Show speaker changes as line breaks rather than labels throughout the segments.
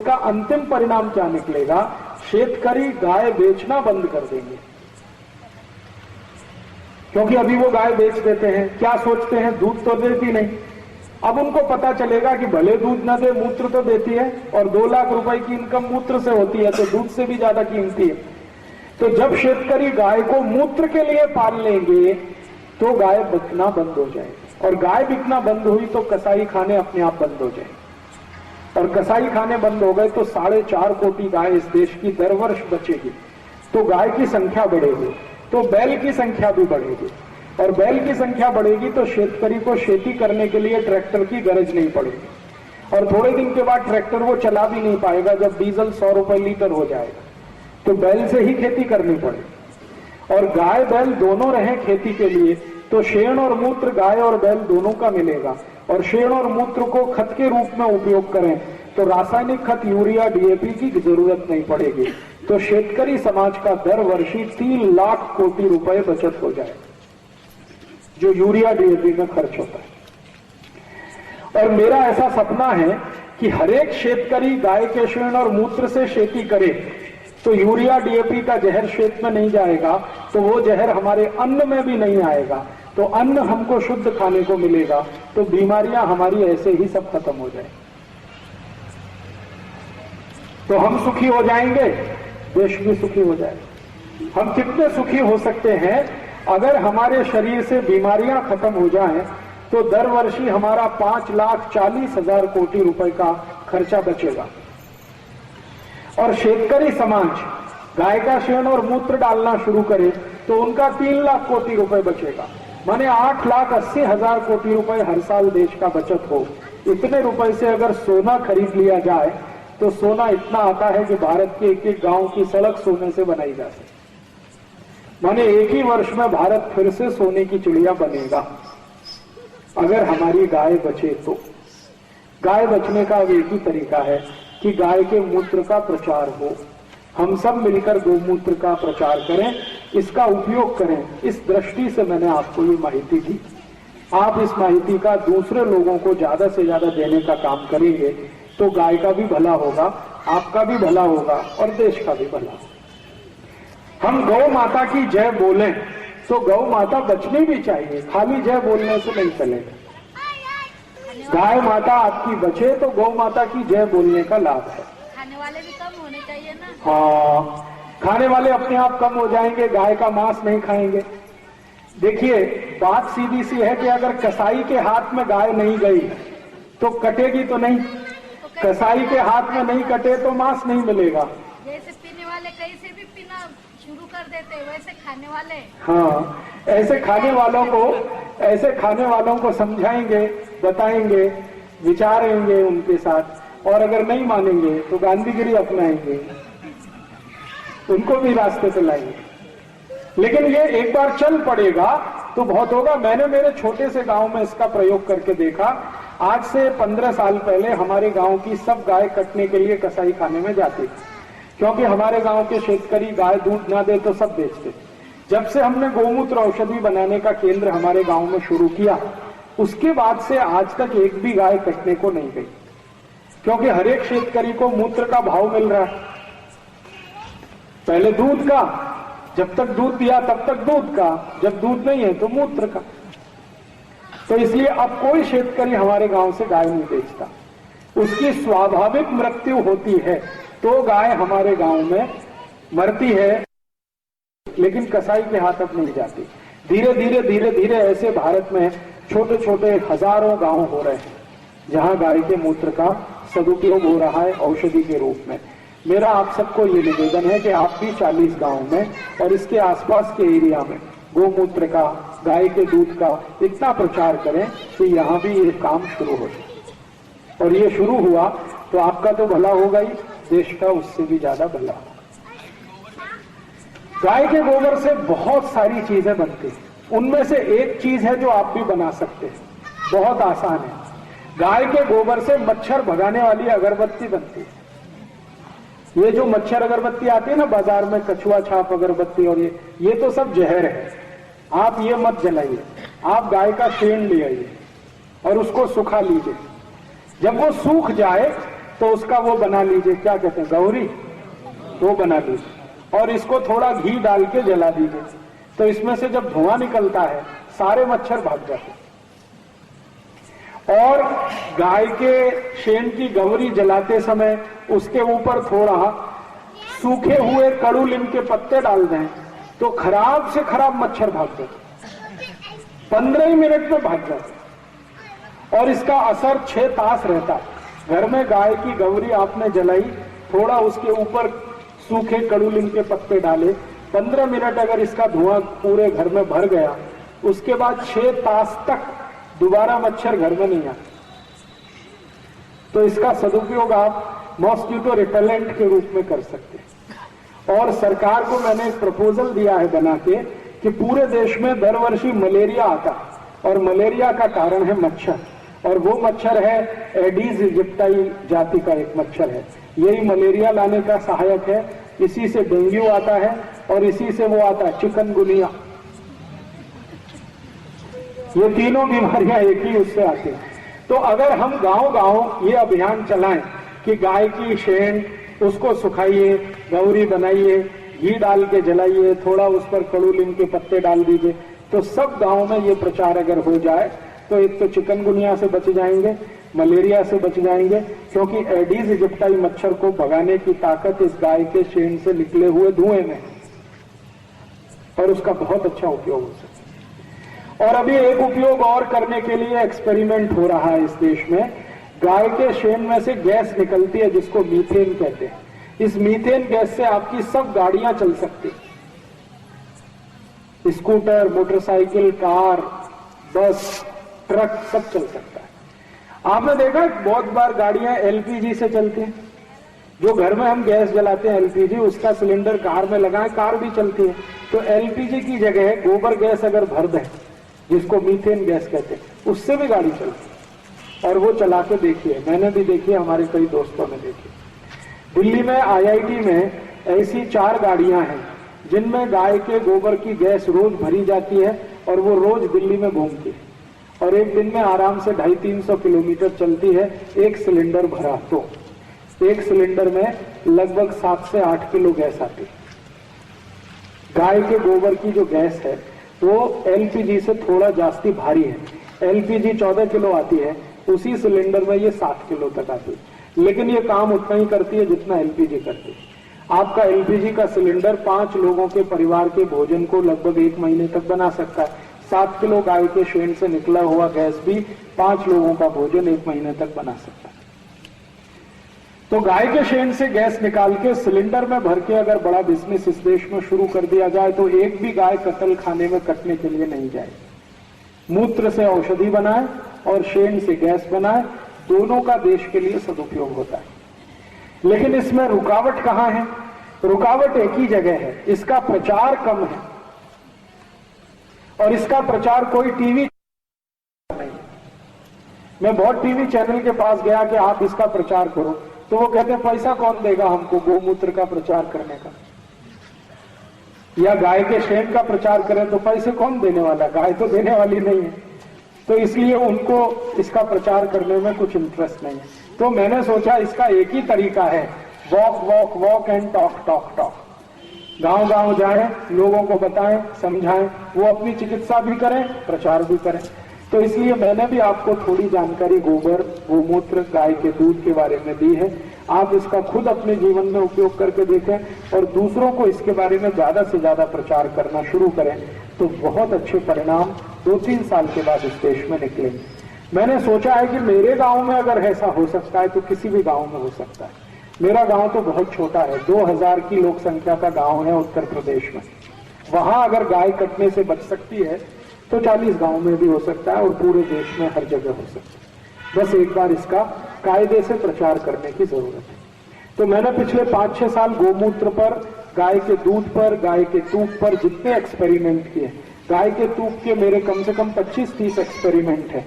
का अंतिम परिणाम क्या निकलेगा? शेतकरी गाय बेचना बंद कर देंगे, क्योंकि अभी वो गाय बेच देते हैं, क्या सोचते हैं, दूध तो देती नहीं। अब उनको पता चलेगा कि भले दूध न दे, मूत्र तो देती है, और 2 लाख रुपए की इनकम मूत्र से होती है, तो दूध से भी ज्यादा कीमती है। तो जब शेतकरी गाय को मूत्र के लिए पाल लेंगे तो गाय बिकना बंद हो जाएगी, और गाय बिकना बंद हुई तो कसाई खाने अपने आप बंद हो जाएंगे, और कसाई खाने बंद हो गए तो 4.5 कोटि गाय इस देश की दर वर्ष बचेगी। तो गाय की संख्या बढ़ेगी तो बैल की संख्या भी बढ़ेगी, और बैल की संख्या बढ़ेगी तो शेतकरी को खेती करने के लिए ट्रैक्टर की गरज नहीं पड़ेगी, और थोड़े दिन के बाद ट्रैक्टर वो चला भी नहीं पाएगा जब डीजल 100 रुपए लीटर हो जाएगा, तो बैल से ही खेती करनी पड़ेगी। और गाय बैल दोनों रहे खेती के लिए तो शेण और मूत्र गाय और बैल दोनों का मिलेगा, और शेण और मूत्र को खत के रूप में उपयोग करें तो रासायनिक खत यूरिया डीएपी की जरूरत नहीं पड़ेगी। तो शेतकरी समाज का दर वर्षी 3 लाख कोटि रुपए बचत हो जाए जो यूरिया डीएपी में खर्च होता है। और मेरा ऐसा सपना है कि हरेक शेतकरी गाय के शेण और मूत्र से खेती करे, तो यूरिया डीएपी का जहर खेत में नहीं जाएगा, तो वो जहर हमारे अन्न में भी नहीं आएगा, तो अन्न हमको शुद्ध खाने को मिलेगा, तो बीमारियां हमारी ऐसे ही सब खत्म हो जाए, तो हम सुखी हो जाएंगे, देश भी सुखी हो जाएगा। हम कितने सुखी हो सकते हैं अगर हमारे शरीर से बीमारियां खत्म हो जाएं, तो दर वर्षी हमारा 5,40,000 कोटि रुपए का खर्चा बचेगा। और शेतकरी समाज गाय का शेण और मूत्र डालना शुरू करे तो उनका 3 लाख कोटि रुपए बचेगा, माने 8,80,000 कोटि रुपए हर साल देश का बचत हो। इतने रुपए से अगर सोना खरीद लिया जाए तो सोना इतना आता है कि भारत के एक एक गांव की सड़क सोने से बनाई जा सकती, माने एक ही वर्ष में भारत फिर से सोने की चिड़िया बनेगा अगर हमारी गाय बचे तो। गाय बचने का अब एक ही तरीका है कि गाय के मूत्र का प्रचार हो, हम सब मिलकर गोमूत्र का प्रचार करें, इसका उपयोग करें। इस दृष्टि से मैंने आपको ये माहिती दी। आप इस माहिती का दूसरे लोगों को ज्यादा से ज्यादा देने का काम करेंगे तो गाय का भी भला होगा, आपका भी भला होगा, और देश का भी भला होगा। हम गौ माता की जय बोलें तो गौ माता बचनी भी चाहिए, खाली जय बोलने से नहीं चलेगा। गाय माता आपकी बचे तो गौ माता की जय बोलने का लाभ है।
खाने वाले भी कम होने चाहिए ना।
हाँ, खाने वाले अपने आप कम हो जाएंगे, गाय का मांस नहीं खाएंगे। देखिए, बात सीधी सी है कि अगर कसाई के हाथ में गाय नहीं गई तो कटेगी तो नहीं, कसाई के हाथ में नहीं कटे तो मांस नहीं मिलेगा।
जैसे पीने वाले कहीं से भी पीना शुरू कर देते वैसे खाने वाले।
हाँ, ऐसे खाने वालों को समझाएंगे, बताएंगे, विचारेंगे उनके साथ, और अगर नहीं मानेंगे तो गांधीगिरी अपनाएंगे, उनको भी रास्ते पे लाएंगे। लेकिन ये एक बार चल पड़ेगा तो बहुत होगा। मैंने मेरे छोटे से गांव में इसका प्रयोग करके देखा। आज से 15 साल पहले हमारे गांव की सब गाय कटने के लिए कसाई खाने में जाती थी, क्योंकि हमारे गांव के शेतकरी गाय दूध ना दे तो सब बेचते। जब से हमने गोमूत्र औषधि बनाने का केंद्र हमारे गांव में शुरू किया, उसके बाद से आज तक एक भी गाय कटने को नहीं गई, क्योंकि हर एक शेतकरी को मूत्र का भाव मिल रहा है। पहले दूध का, जब तक दूध दिया तब तक दूध का, जब दूध नहीं है तो मूत्र का। तो इसलिए अब कोई शेतकरी हमारे गांव से गाय नहीं बेचता। उसकी स्वाभाविक मृत्यु होती है तो गाय हमारे गांव में मरती है, लेकिन कसाई के हाथ अब नहीं जाती। धीरे धीरे ऐसे भारत में छोटे छोटे हजारों गांव हो रहे हैं जहां गाय के मूत्र का सदुपयोग हो रहा है औषधि के रूप में। मेरा आप सबको ये निवेदन है कि आप भी 40 गांव में और इसके आसपास के एरिया में गोमूत्र का, गाय के दूध का इतना प्रचार करें कि यहाँ भी ये काम शुरू हो जाए। और ये शुरू हुआ तो आपका तो भला होगा ही, देश का उससे भी ज्यादा भला होगा। गाय के गोबर से बहुत सारी चीजें बनती हैं, उनमें से एक चीज है जो आप भी बना सकते हैं, बहुत आसान है। गाय के गोबर से मच्छर भगाने वाली अगरबत्ती बनती है। ये जो मच्छर अगरबत्ती आती है ना बाजार में, कछुआ छाप अगरबत्ती, और ये तो सब जहर है। आप ये मत जलाइए, आप गाय का शेण ले आइए और उसको सुखा लीजिए। जब वो सूख जाए तो उसका वो बना लीजिए, क्या कहते हैं, गौरी, वो बना लीजिए और इसको थोड़ा घी डाल के जला दीजिए। तो इसमें से जब धुआं निकलता है सारे मच्छर भाग जाते हैं। और गाय के शेन की गौरी जलाते समय उसके ऊपर थोड़ा सूखे हुए कड़ू नीम के पत्ते डाल दें तो खराब से खराब मच्छर भाग जाते, 15 ही मिनट में भाग जाते। और इसका असर 6 तास रहता है। घर में गाय की गौरी आपने जलाई, थोड़ा उसके ऊपर सूखे कड़ू नीम के पत्ते डाले, 15 मिनट अगर इसका धुआं पूरे घर में भर गया, उसके बाद 6 तास तक दोबारा मच्छर घर में नहीं आते। तो इसका सदुपयोग आप मॉस्किटो रिपेलेंट के रूप में कर सकते हैं। और सरकार को मैंने एक प्रपोजल दिया है बना के कि पूरे देश में दर वर्षी मलेरिया आता है और मलेरिया का कारण है मच्छर, और वो मच्छर है एडीज इजिप्टाई जाति का एक मच्छर है। यही मलेरिया लाने का सहायक है। इसी से डेंगू आता है और इसी से वो आता है चिकनगुनिया। ये तीनों बीमारियां एक ही उससे आती हैं। तो अगर हम गांव-गांव ये अभियान चलाएं कि गाय की शेन उसको सुखाइए, गौरी बनाइए, घी डाल के जलाइए, थोड़ा उस पर कड़ू नीम के पत्ते डाल दीजिए, तो सब गांव में ये प्रचार अगर हो जाए तो एक तो चिकनगुनिया से बच जाएंगे, मलेरिया से बच जाएंगे, क्योंकि एडीज इजिप्टाई मच्छर को भगाने की ताकत इस गाय के शेन से निकले हुए धुएं में, और उसका बहुत अच्छा उपयोग हो सकता है। और अभी एक उपयोग और करने के लिए एक्सपेरिमेंट हो रहा है इस देश में। गाय के शेन में से गैस निकलती है जिसको मीथेन कहते हैं। इस मीथेन गैस से आपकी सब गाड़ियां चल सकती, स्कूटर, मोटरसाइकिल, कार, बस, ट्रक, सब चल सकता है। आपने देखा बहुत बार गाड़ियां एलपीजी से चलती हैं। जो घर में हम गैस जलाते हैं एलपीजी, उसका सिलेंडर कार में लगाएं, कार भी चलती है। तो एलपीजी की जगह गोबर गैस अगर भर दें, जिसको मीथेन गैस कहते हैं, उससे भी गाड़ी चलती है। और वो चला के देखिए, मैंने भी देखी, हमारे कई दोस्तों ने देखी। दिल्ली में आईआईटी में ऐसी 4 गाड़ियां हैं जिनमें गाय के गोबर की गैस रोज भरी जाती है और वो रोज दिल्ली में घूमती है और एक दिन में आराम से 250-300 किलोमीटर चलती है, एक सिलेंडर भरा। तो एक सिलेंडर में लगभग 7 से 8 किलो गैस आती है। गाय के गोबर की जो गैस है वो एलपीजी से थोड़ा जास्ती भारी है। एलपीजी 14 किलो आती है, उसी सिलेंडर में ये 7 किलो तक आती है, लेकिन ये काम उतना ही करती है जितना एलपीजी करती है। आपका एलपीजी का सिलेंडर 5 लोगों के परिवार के भोजन को लगभग 1 महीने तक बना सकता है। 7 किलो गाय के शेन से निकला हुआ गैस भी 5 लोगों का भोजन 1 महीने तक बना सकता है। तो गाय के शेन से गैस निकाल के सिलेंडर में भर के अगर बड़ा बिजनेस इस देश में शुरू कर दिया जाए तो एक भी गाय कत्ल खाने में कटने के लिए नहीं जाए। मूत्र से औषधि बनाए और शेन से गैस बनाए, दोनों का देश के लिए सदुपयोग होता है। लेकिन इसमें रुकावट कहां है? रुकावट एक ही जगह है, इसका प्रचार कम है। और इसका प्रचार कोई टीवी नहीं। मैं बहुत टीवी चैनल के पास गया कि आप इसका प्रचार करो, तो वो कहते हैं पैसा कौन देगा हमको गोमूत्र का प्रचार करने का, या गाय के शेन का प्रचार करें तो पैसे कौन देने वाला, गाय तो देने वाली नहीं है। तो इसलिए उनको इसका प्रचार करने में कुछ इंटरेस्ट नहीं है। तो मैंने सोचा इसका एक ही तरीका है, walk walk walk and talk talk talk. गांव गांव जाएं, लोगों को बताएं, समझाएं, वो अपनी चिकित्सा भी करें, प्रचार भी करें। तो इसलिए मैंने भी आपको थोड़ी जानकारी गोबर, गोमूत्र, गाय के दूध के बारे में दी है। आप इसका खुद अपने जीवन में उपयोग करके देखें और दूसरों को इसके बारे में ज्यादा से ज्यादा प्रचार करना शुरू करें, तो बहुत अच्छे परिणाम 2-3 साल के बाद इस देश में निकलेंगे। मैंने सोचा है कि मेरे गांव में अगर ऐसा हो सकता है तो किसी भी गांव में हो सकता है। मेरा गांव तो बहुत छोटा है, 2000 की लोक संख्या का गांव है उत्तर प्रदेश में। वहां अगर गाय कटने से बच सकती है तो 40 गांव में भी हो सकता है और पूरे देश में हर जगह हो सकता है। बस एक बार इसका कायदे से प्रचार करने की जरूरत है। तो मैंने पिछले 5-6 साल गोमूत्र पर, गाय के दूध पर, गाय के तूप पर जितने एक्सपेरिमेंट किए, गाय के तूप के मेरे कम से कम 25-30 एक्सपेरिमेंट है।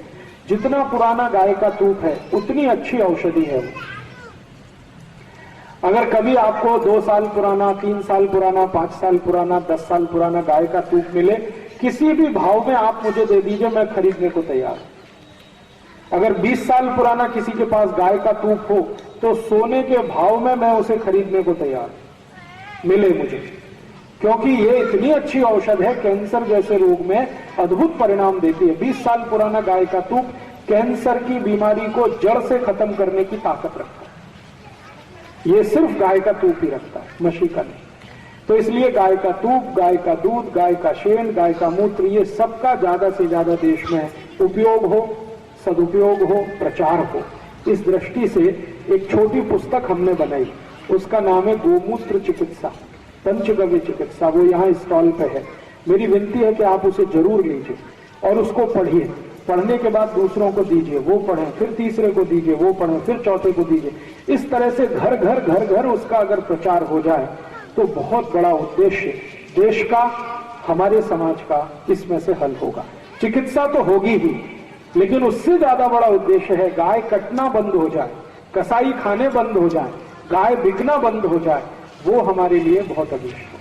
जितना पुराना गाय का तूप है उतनी अच्छी औषधि है वो। अगर कभी आपको 2 साल पुराना, 3 साल पुराना, 5 साल पुराना, 10 साल पुराना गाय का तूप मिले, किसी भी भाव में आप मुझे दे दीजिए, मैं खरीदने को तैयार हूं। अगर 20 साल पुराना किसी के पास गाय का तूप हो तो सोने के भाव में मैं उसे खरीदने को तैयार हूं, मिले मुझे, क्योंकि ये इतनी अच्छी औषध है, कैंसर जैसे रोग में अद्भुत परिणाम देती है। 20 साल पुराना गाय का तूप कैंसर की बीमारी को जड़ से खत्म करने की ताकत रखता है। ये सिर्फ गाय का तूप ही रखता है, मशी का नहीं। तो इसलिए गाय का तूप, गाय का दूध, गाय का शेन, गाय का मूत्र, ये सबका ज्यादा से ज्यादा देश में उपयोग हो, सदुपयोग हो, प्रचार हो। इस दृष्टि से एक छोटी पुस्तक हमने बनाई, उसका नाम है गोमूत्र चिकित्सा, पंचगव्य चिकित्सा। वो यहाँ स्टॉल पे है। मेरी विनती है कि आप उसे जरूर लीजिए और उसको पढ़िए। पढ़ने के बाद दूसरों को दीजिए, वो पढ़ें, फिर तीसरे को दीजिए, वो पढ़ें, फिर चौथे को दीजिए। इस तरह से घर घर घर घर उसका अगर प्रचार हो जाए तो बहुत बड़ा उद्देश्य देश का, हमारे समाज का इसमें से हल होगा। चिकित्सा तो होगी ही, लेकिन उससे ज्यादा बड़ा उद्देश्य है गाय कटना बंद हो जाए, कसाई खाने बंद हो जाए, गाय बिकना बंद हो जाए। वो हमारे लिए बहुत अभिष्ट है।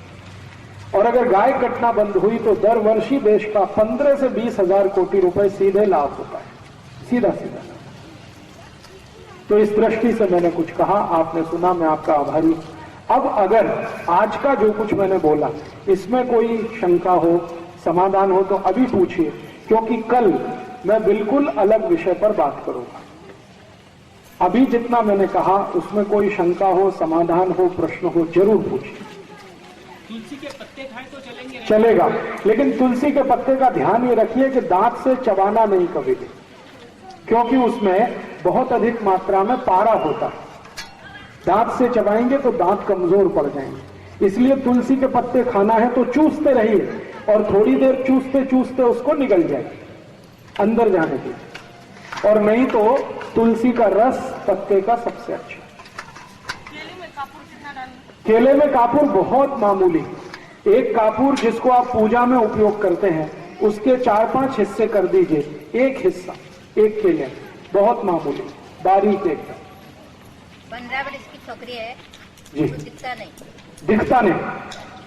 और अगर गाय कटना बंद हुई तो दर वर्ष ही देश का 15 से 20 हजार कोटि रुपए सीधे लाभ होता है, सीधा सीधा। तो इस दृष्टि से मैंने कुछ कहा, आपने सुना, मैं आपका आभारी। अब अगर आज का जो कुछ मैंने बोला इसमें कोई शंका हो, समाधान हो तो अभी पूछिए, क्योंकि कल मैं बिल्कुल अलग विषय पर बात करूंगा। अभी जितना मैंने कहा उसमें कोई शंका हो, समाधान हो, प्रश्न हो, जरूर पूछिए।
तुलसी के पत्ते खाए तो चलेंगे?
चलेगा, लेकिन तुलसी के पत्ते का ध्यान ये रखिए कि दांत से चबाना नहीं कभी भी, क्योंकि उसमें बहुत अधिक मात्रा में पारा होता है। दांत से चबाएंगे तो दांत कमजोर पड़ जाएंगे। इसलिए तुलसी के पत्ते खाना है तो चूसते रहिए और थोड़ी देर चूसते चूसते उसको निगल जाए, अंदर जाने दीजिए। और नहीं तो तुलसी का रस पत्ते का सबसे अच्छा।
केले में कापूर कितना डालना?
केले में कापूर बहुत मामूली, एक कापूर जिसको आप पूजा में उपयोग करते हैं उसके 4-5 हिस्से कर दीजिए, एक हिस्सा एक केले, बहुत मामूली, बारीक एकदम।
15 वर्ष की छोकरी है
जी,
तो दिखता नहीं।
दिखता नहीं,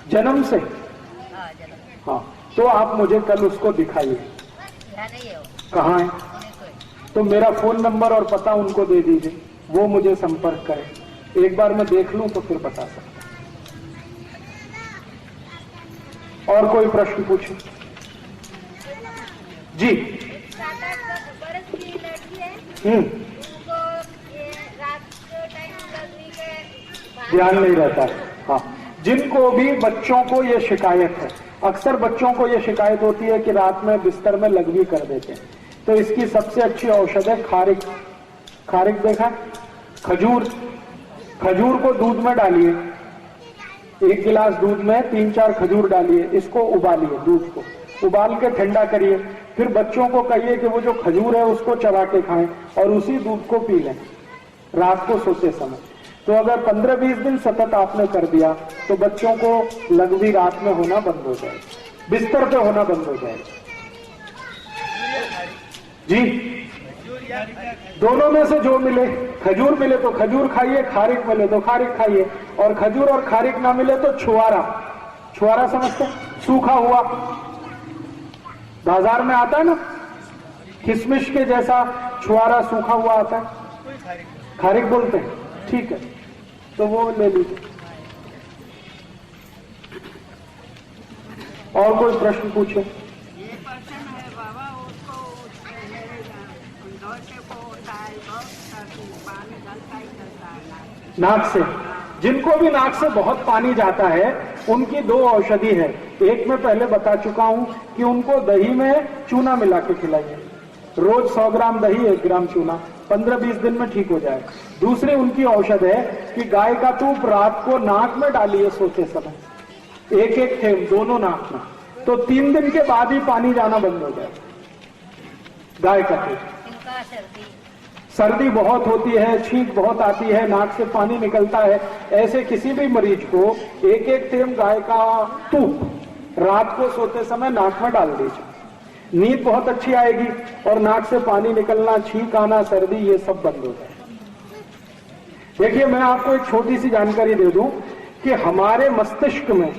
जन्म से?
हाँ, जन्म।
हाँ, तो आप मुझे कल उसको दिखाइए।
यहाँ नहीं है वो,
कहाँ है?
उन्हीं को है।
तो मेरा फोन नंबर और पता उनको दे दीजिए, वो मुझे संपर्क करें। एक बार मैं देख लूं तो फिर बता सकता। और कोई प्रश्न पूछे? जी।
7-8 वर्ष की लड़की है, उनको ये रात के टाइम लगने के
ध्यान नहीं रहता है। हाँ, जिनको भी बच्चों को ये शिकायत है, अक्सर बच्चों को ये शिकायत होती है कि रात में बिस्तर में लघवी कर देते हैं, तो इसकी सबसे अच्छी औषध है खारिक। खारिक देखा? खजूर, खजूर को दूध में डालिए, 1 गिलास दूध में 3-4 खजूर डालिए, इसको उबालिए, दूध को उबाल के ठंडा करिए, फिर बच्चों को कहिए कि वो जो खजूर है उसको चबा के खाएं और उसी दूध को पी लें रात को सोते समय। तो अगर 15-20 दिन सतत आपने कर दिया तो बच्चों को लघवी रात में होना बंद हो जाए, बिस्तर पे होना बंद हो जाए। जी, दोनों में से जो मिले, खजूर मिले तो खजूर खाइए, खारिक मिले तो खारिक खाइए, और खजूर और खारिक ना मिले तो छुआरा, छुआरा समझते? सूखा हुआ बाजार में आता है ना, किशमिश के जैसा छुआरा सूखा हुआ आता है, खारिक बोलते हैं। ठीक है, तो वो ले लीजिए। और कोई प्रश्न पूछे?
ये पर्सन है बाबा, उसको पानी जलता ही चलता है
नाक से। जिनको भी नाक से बहुत पानी जाता है उनकी 2 औषधि है। एक मैं पहले बता चुका हूं कि उनको दही में चूना मिला के खिलाइए, रोज 100 ग्राम दही 1 ग्राम चूना, 15-20 दिन में ठीक हो जाए। दूसरी उनकी औषध है कि गाय का तूप रात को नाक में डालिए सोते समय, 1-1 थेम दोनों नाक में, तो 3 दिन के बाद ही पानी जाना बंद हो जाए। गाय का तूप।
इनका
सर्दी बहुत होती है, छींक बहुत आती है, नाक से पानी निकलता है, ऐसे किसी भी मरीज को 1-1 थेम गाय का तूप रात को सोते समय नाक में डाल दीजिए, नींद बहुत अच्छी आएगी और नाक से पानी निकलना, छींक आना, सर्दी, ये सब बंद हो जाए। देखिए, मैं आपको एक छोटी सी जानकारी दे दूं कि हमारे मस्तिष्क में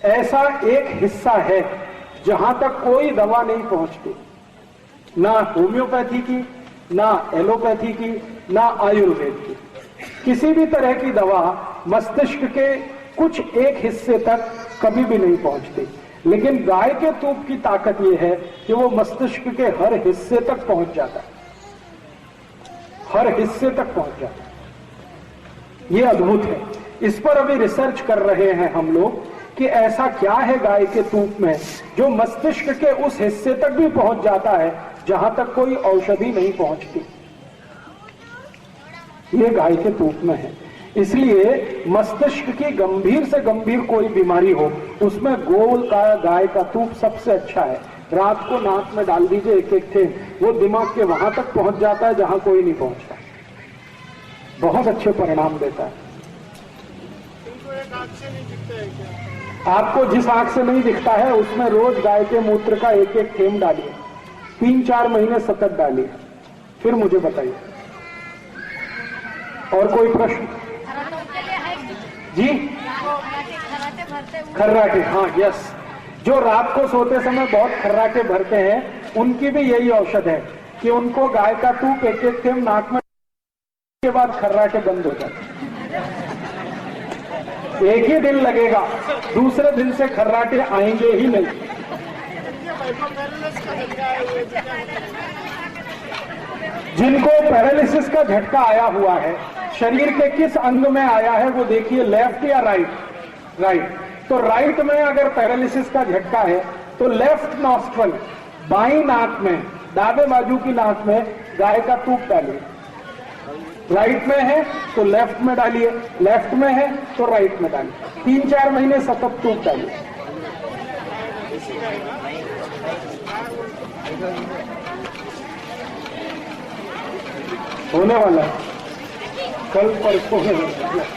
ऐसा एक हिस्सा है जहां तक कोई दवा नहीं पहुंचती, ना होम्योपैथी की, ना एलोपैथी की, ना आयुर्वेद की। किसी भी तरह की दवा मस्तिष्क के कुछ एक हिस्से तक कभी भी नहीं पहुंचती, लेकिन गाय के तूप की ताकत यह है कि वो मस्तिष्क के हर हिस्से तक पहुंच जाता है, हर हिस्से तक पहुंच जाता है। ये अद्भुत है। इस पर अभी रिसर्च कर रहे हैं हम लोग कि ऐसा क्या है गाय के तूप में जो मस्तिष्क के उस हिस्से तक भी पहुंच जाता है जहां तक कोई औषधि नहीं पहुंचती। ये गाय के तूप में है। इसलिए मस्तिष्क की गंभीर से गंभीर कोई बीमारी हो, उसमें गोल का गाय का तूप सबसे अच्छा है। रात को नाक में डाल दीजिए एक एक थे, वो दिमाग के वहां तक पहुंच जाता है जहां कोई नहीं पहुंचता। बहुत अच्छे परिणाम देता है। आपको जिस आंख से नहीं दिखता है उसमें रोज गाय के मूत्र का एक एक थेम डालिए, 3-4 महीने सतत डालिए, फिर मुझे बताइए। और कोई प्रश्न? जी, खर्राटे, हाँ यस, जो रात को सोते समय बहुत खर्राटे भरते हैं उनकी भी यही औषध है कि उनको गाय का तूप एक एक थेम नाक में के बाद खर्राटे बंद हो जाते। एक ही दिन लगेगा, दूसरे दिन से खर्राटे आएंगे ही नहीं। जिनको पैरालिसिस का झटका आया हुआ है, शरीर के किस अंग में आया है वो देखिए, लेफ्ट या राइट? राइट। तो राइट में अगर पैरालिसिस का झटका है तो लेफ्ट नॉस्ट्रल, बाई नाक में, दावे बाजू की नाक में गाय का तूप डालिए। राइट में है तो लेफ्ट में डालिए, लेफ्ट में है तो राइट में डालिए। 3-4 महीने सतत तूप डालिए। होने वाला है, कल परसों होने वाला है।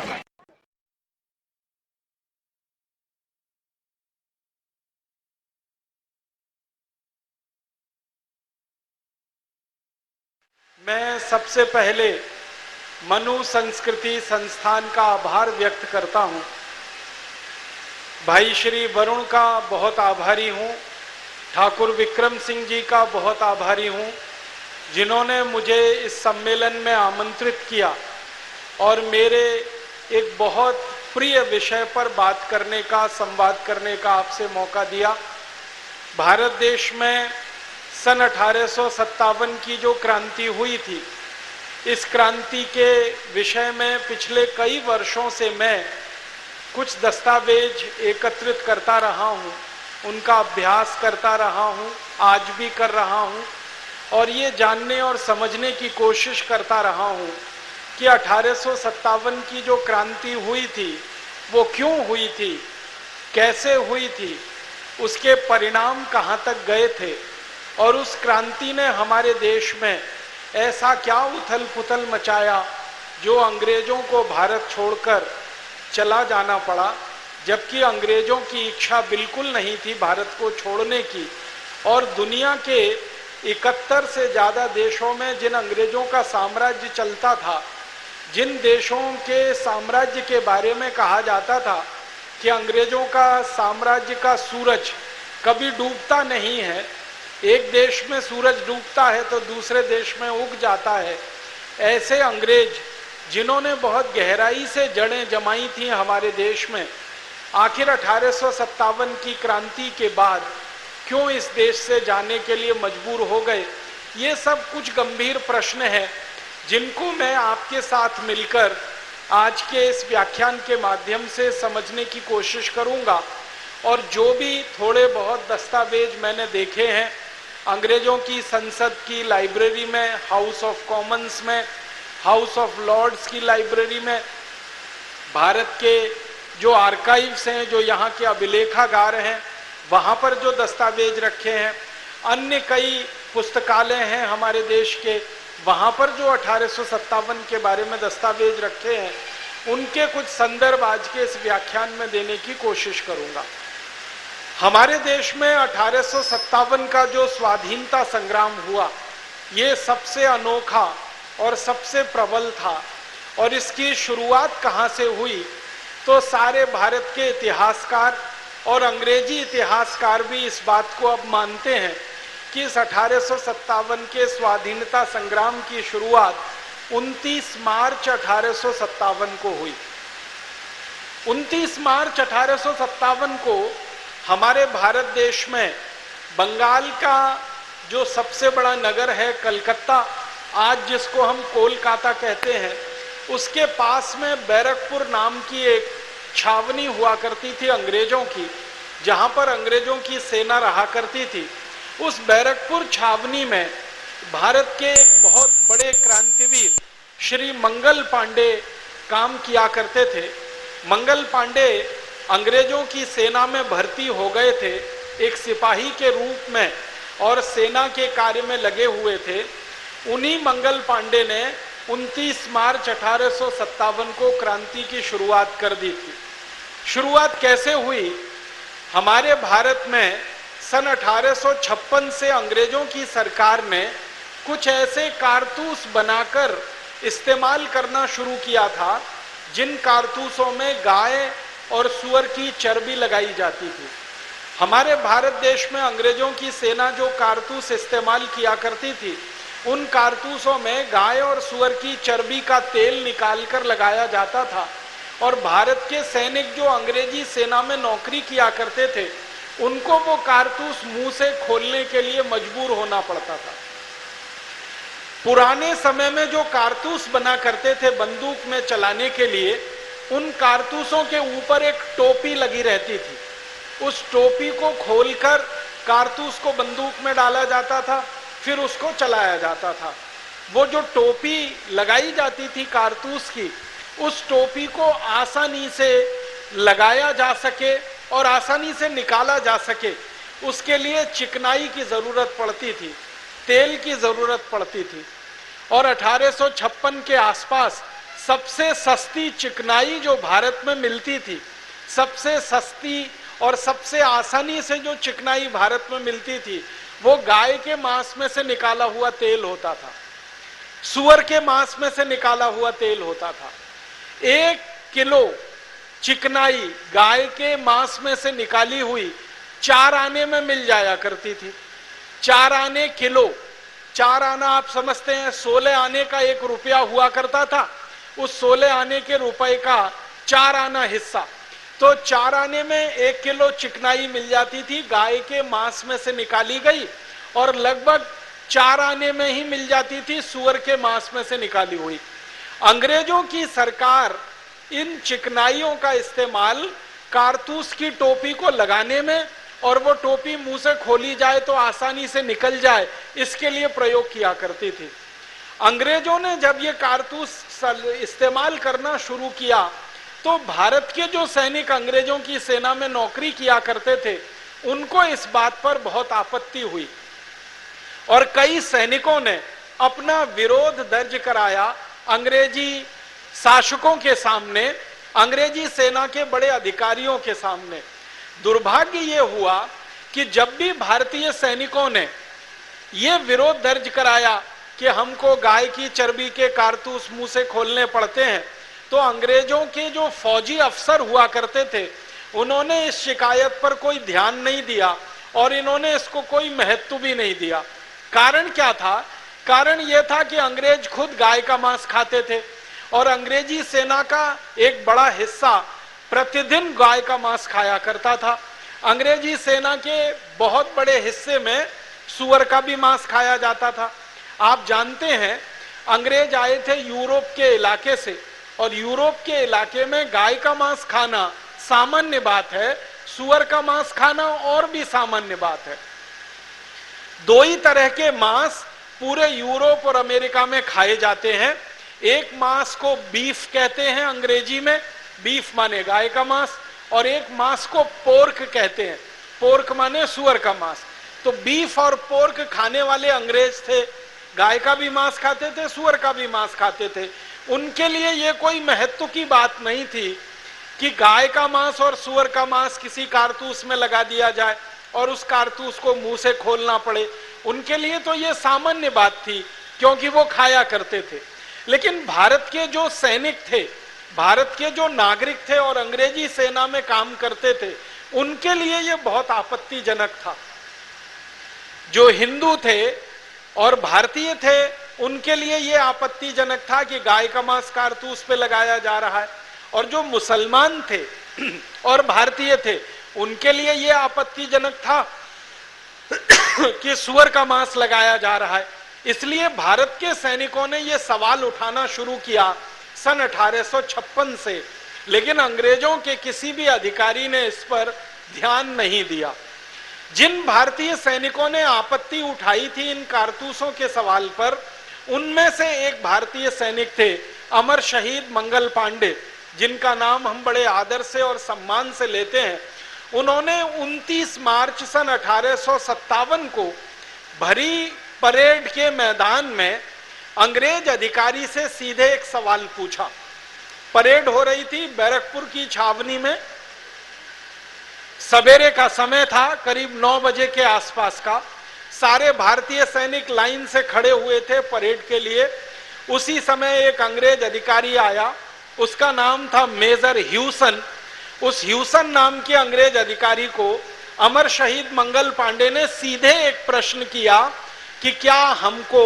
मैं सबसे पहले मनु संस्कृति संस्थान का आभार व्यक्त करता हूं। भाई श्री वरुण का बहुत आभारी हूं, ठाकुर विक्रम सिंह जी का बहुत आभारी हूं, जिन्होंने मुझे इस सम्मेलन में आमंत्रित किया और मेरे एक बहुत प्रिय विषय पर बात करने का, संवाद करने का आपसे मौका दिया। भारत देश में सन 1857 की जो क्रांति हुई थी, इस क्रांति के विषय में पिछले कई वर्षों से मैं कुछ दस्तावेज एकत्रित करता रहा हूं, उनका अभ्यास करता रहा हूं, आज भी कर रहा हूं, और ये जानने और समझने की कोशिश करता रहा हूं कि 1857 की जो क्रांति हुई थी वो क्यों हुई थी, कैसे हुई थी, उसके परिणाम कहाँ तक गए थे, और उस क्रांति ने हमारे देश में ऐसा क्या उथल पुथल मचाया जो अंग्रेजों को भारत छोड़कर चला जाना पड़ा, जबकि अंग्रेजों की इच्छा बिल्कुल नहीं थी भारत को छोड़ने की। और दुनिया के 71 से ज़्यादा देशों में जिन अंग्रेजों का साम्राज्य चलता था, जिन देशों के साम्राज्य के बारे में कहा जाता था कि अंग्रेजों का साम्राज्य का सूरज कभी डूबता नहीं है, एक देश में सूरज डूबता है तो दूसरे देश में उग जाता है, ऐसे अंग्रेज जिन्होंने बहुत गहराई से जड़ें जमाई थी हमारे देश में, आखिर 1857 की क्रांति के बाद क्यों इस देश से जाने के लिए मजबूर हो गए? ये सब कुछ गंभीर प्रश्न हैं जिनको मैं आपके साथ मिलकर आज के इस व्याख्यान के माध्यम से समझने की कोशिश करूंगा। और जो भी थोड़े बहुत दस्तावेज मैंने देखे हैं अंग्रेजों की संसद की लाइब्रेरी में, हाउस ऑफ कॉमन्स में, हाउस ऑफ लॉर्ड्स की लाइब्रेरी में, भारत के जो आर्काइव्स हैं, जो यहाँ के अभिलेखागार हैं, वहाँ पर जो दस्तावेज रखे हैं, अन्य कई पुस्तकालय हैं हमारे देश के, वहाँ पर जो 1857 के बारे में दस्तावेज रखे हैं, उनके कुछ संदर्भ आज के इस व्याख्यान में देने की कोशिश करूँगा। हमारे देश में 1857 का जो स्वाधीनता संग्राम हुआ, ये सबसे अनोखा और सबसे प्रबल था। और इसकी शुरुआत कहाँ से हुई? तो सारे भारत के इतिहासकार और अंग्रेजी इतिहासकार भी इस बात को अब मानते हैं कि 1857 के स्वाधीनता संग्राम की शुरुआत 29 मार्च 1857 को हुई। 29 मार्च 1857 को हमारे भारत देश में बंगाल का जो सबसे बड़ा नगर है कलकत्ता, आज जिसको हम कोलकाता कहते हैं, उसके पास में बैरकपुर नाम की एक छावनी हुआ करती थी अंग्रेजों की, जहां पर अंग्रेजों की सेना रहा करती थी। उस बैरकपुर छावनी में भारत के एक बहुत बड़े क्रांतिवीर श्री मंगल पांडे काम किया करते थे। मंगल पांडे अंग्रेजों की सेना में भर्ती हो गए थे एक सिपाही के रूप में और सेना के कार्य में लगे हुए थे। उन्हीं मंगल पांडे ने 29 मार्च 1857 को क्रांति की शुरुआत कर दी थी। शुरुआत कैसे हुई? हमारे भारत में सन 1856 से अंग्रेजों की सरकार ने कुछ ऐसे कारतूस बनाकर इस्तेमाल करना शुरू किया था जिन कारतूसों में गाय और सूअर की चर्बी लगाई जाती थी। हमारे भारत देश में अंग्रेजों की सेना जो कारतूस इस्तेमाल किया करती थी, उन कारतूसों में गाय और सूअर की चर्बी का तेल निकालकर लगाया जाता था और भारत के सैनिक जो अंग्रेजी सेना में नौकरी किया करते थे, उनको वो कारतूस मुंह से खोलने के लिए मजबूर होना पड़ता था। पुराने समय में जो कारतूस बना करते थे बंदूक में चलाने के लिए, उन कारतूसों के ऊपर एक टोपी लगी रहती थी। उस टोपी को खोलकर कारतूस को बंदूक में डाला जाता था, फिर उसको चलाया जाता था। वो जो टोपी लगाई जाती थी कारतूस की, उस टोपी को आसानी से लगाया जा सके और आसानी से निकाला जा सके, उसके लिए चिकनाई की जरूरत पड़ती थी, तेल की जरूरत पड़ती थी। और 1856 के आसपास सबसे सस्ती चिकनाई जो भारत में मिलती थी, सबसे सस्ती और सबसे आसानी से जो चिकनाई भारत में मिलती थी, वो गाय के मांस में से निकाला हुआ तेल होता था, सूअर के मांस में से निकाला हुआ तेल होता था। 1 किलो चिकनाई गाय के मांस में से निकाली हुई 4 आने में मिल जाया करती थी। 4 आने किलो, 4 आना आप समझते हैं 16 आने का 1 रुपया हुआ करता था। उस 16 आने के रुपए का 4 आना हिस्सा, तो 4 आने में 1 किलो चिकनाई मिल जाती थी, गाय के मांस में से निकाली गई, और लगभग 4 आने में ही मिल जाती थी सूअर के मांस में से निकाली हुई। अंग्रेजों की सरकार इन चिकनाइयों का इस्तेमाल कारतूस की टोपी को लगाने में और वो टोपी मुंह से खोली जाए तो आसानी से निकल जाए, इसके लिए प्रयोग किया करती थी। अंग्रेजों ने जब ये कारतूस इस्तेमाल करना शुरू किया तो भारत के जो सैनिक अंग्रेजों की सेना में नौकरी किया करते थे, उनको इस बात पर बहुत आपत्ति हुई और कई सैनिकों ने अपना विरोध दर्ज कराया अंग्रेजी शासकों के सामने, अंग्रेजी सेना के बड़े अधिकारियों के सामने। दुर्भाग्य ये हुआ कि जब भी भारतीय सैनिकों ने ये विरोध दर्ज कराया कि हमको गाय की चर्बी के कारतूस मुंह से खोलने पड़ते हैं, तो अंग्रेजों के जो फौजी अफसर हुआ करते थे, उन्होंने इस शिकायत पर कोई ध्यान नहीं दिया और इन्होंने इसको कोई महत्व भी नहीं दिया। कारण क्या था? कारण यह था कि अंग्रेज खुद गाय का मांस खाते थे और अंग्रेजी सेना का एक बड़ा हिस्सा प्रतिदिन गाय का मांस खाया करता था। अंग्रेजी सेना के बहुत बड़े हिस्से में सूअर का भी मांस खाया जाता था। आप जानते हैं अंग्रेज आए थे यूरोप के इलाके से, और यूरोप के इलाके में गाय का मांस खाना सामान्य बात है, सूअर का मांस खाना और भी सामान्य बात है। 2 ही तरह के मांस पूरे यूरोप और अमेरिका में खाए जाते हैं। एक मांस को बीफ कहते हैं अंग्रेजी में, बीफ माने गाय का मांस, और एक मांस को पोर्क कहते हैं, पोर्क माने सूअर का मांस। तो बीफ और पोर्क खाने वाले अंग्रेज थे, गाय का भी मांस खाते थे, सूअर का भी मांस खाते थे। उनके लिए ये कोई महत्व की बात नहीं थी कि गाय का मांस और सूअर का मांस किसी कारतूस में लगा दिया जाए और उस कारतूस को मुंह से खोलना पड़े। उनके लिए तो ये सामान्य बात थी, क्योंकि वो खाया करते थे। लेकिन भारत के जो सैनिक थे, भारत के जो नागरिक थे और अंग्रेजी सेना में काम करते थे, उनके लिए ये बहुत आपत्तिजनक था। जो हिंदू थे और भारतीय थे उनके लिए ये आपत्तिजनक था कि गाय का मांस कारतूस पे लगाया जा रहा है, और जो मुसलमान थे और भारतीय थे उनके लिए ये आपत्तिजनक था कि सुअर का मांस लगाया जा रहा है। इसलिए भारत के सैनिकों ने यह सवाल उठाना शुरू किया सन 1856 से, लेकिन अंग्रेजों के किसी भी अधिकारी ने इस पर ध्यान नहीं दिया। जिन भारतीय सैनिकों ने आपत्ति उठाई थी इन कारतूसों के सवाल पर, उनमें से एक भारतीय सैनिक थे अमर शहीद मंगल पांडे, जिनका नाम हम बड़े आदर से और सम्मान से लेते हैं। उन्होंने 29 मार्च सन 1857 को भरी परेड के मैदान में अंग्रेज अधिकारी से सीधे एक सवाल पूछा। परेड हो रही थी बैरकपुर की छावनी में, सवेरे का समय था, करीब 9 बजे के आसपास का। सारे भारतीय सैनिक लाइन से खड़े हुए थे परेड के लिए। उसी समय एक अंग्रेज अधिकारी आया, उसका नाम था मेजर ह्यूसन। उस ह्यूसन नाम के अंग्रेज अधिकारी को अमर शहीद मंगल पांडे ने सीधे एक प्रश्न किया कि क्या हमको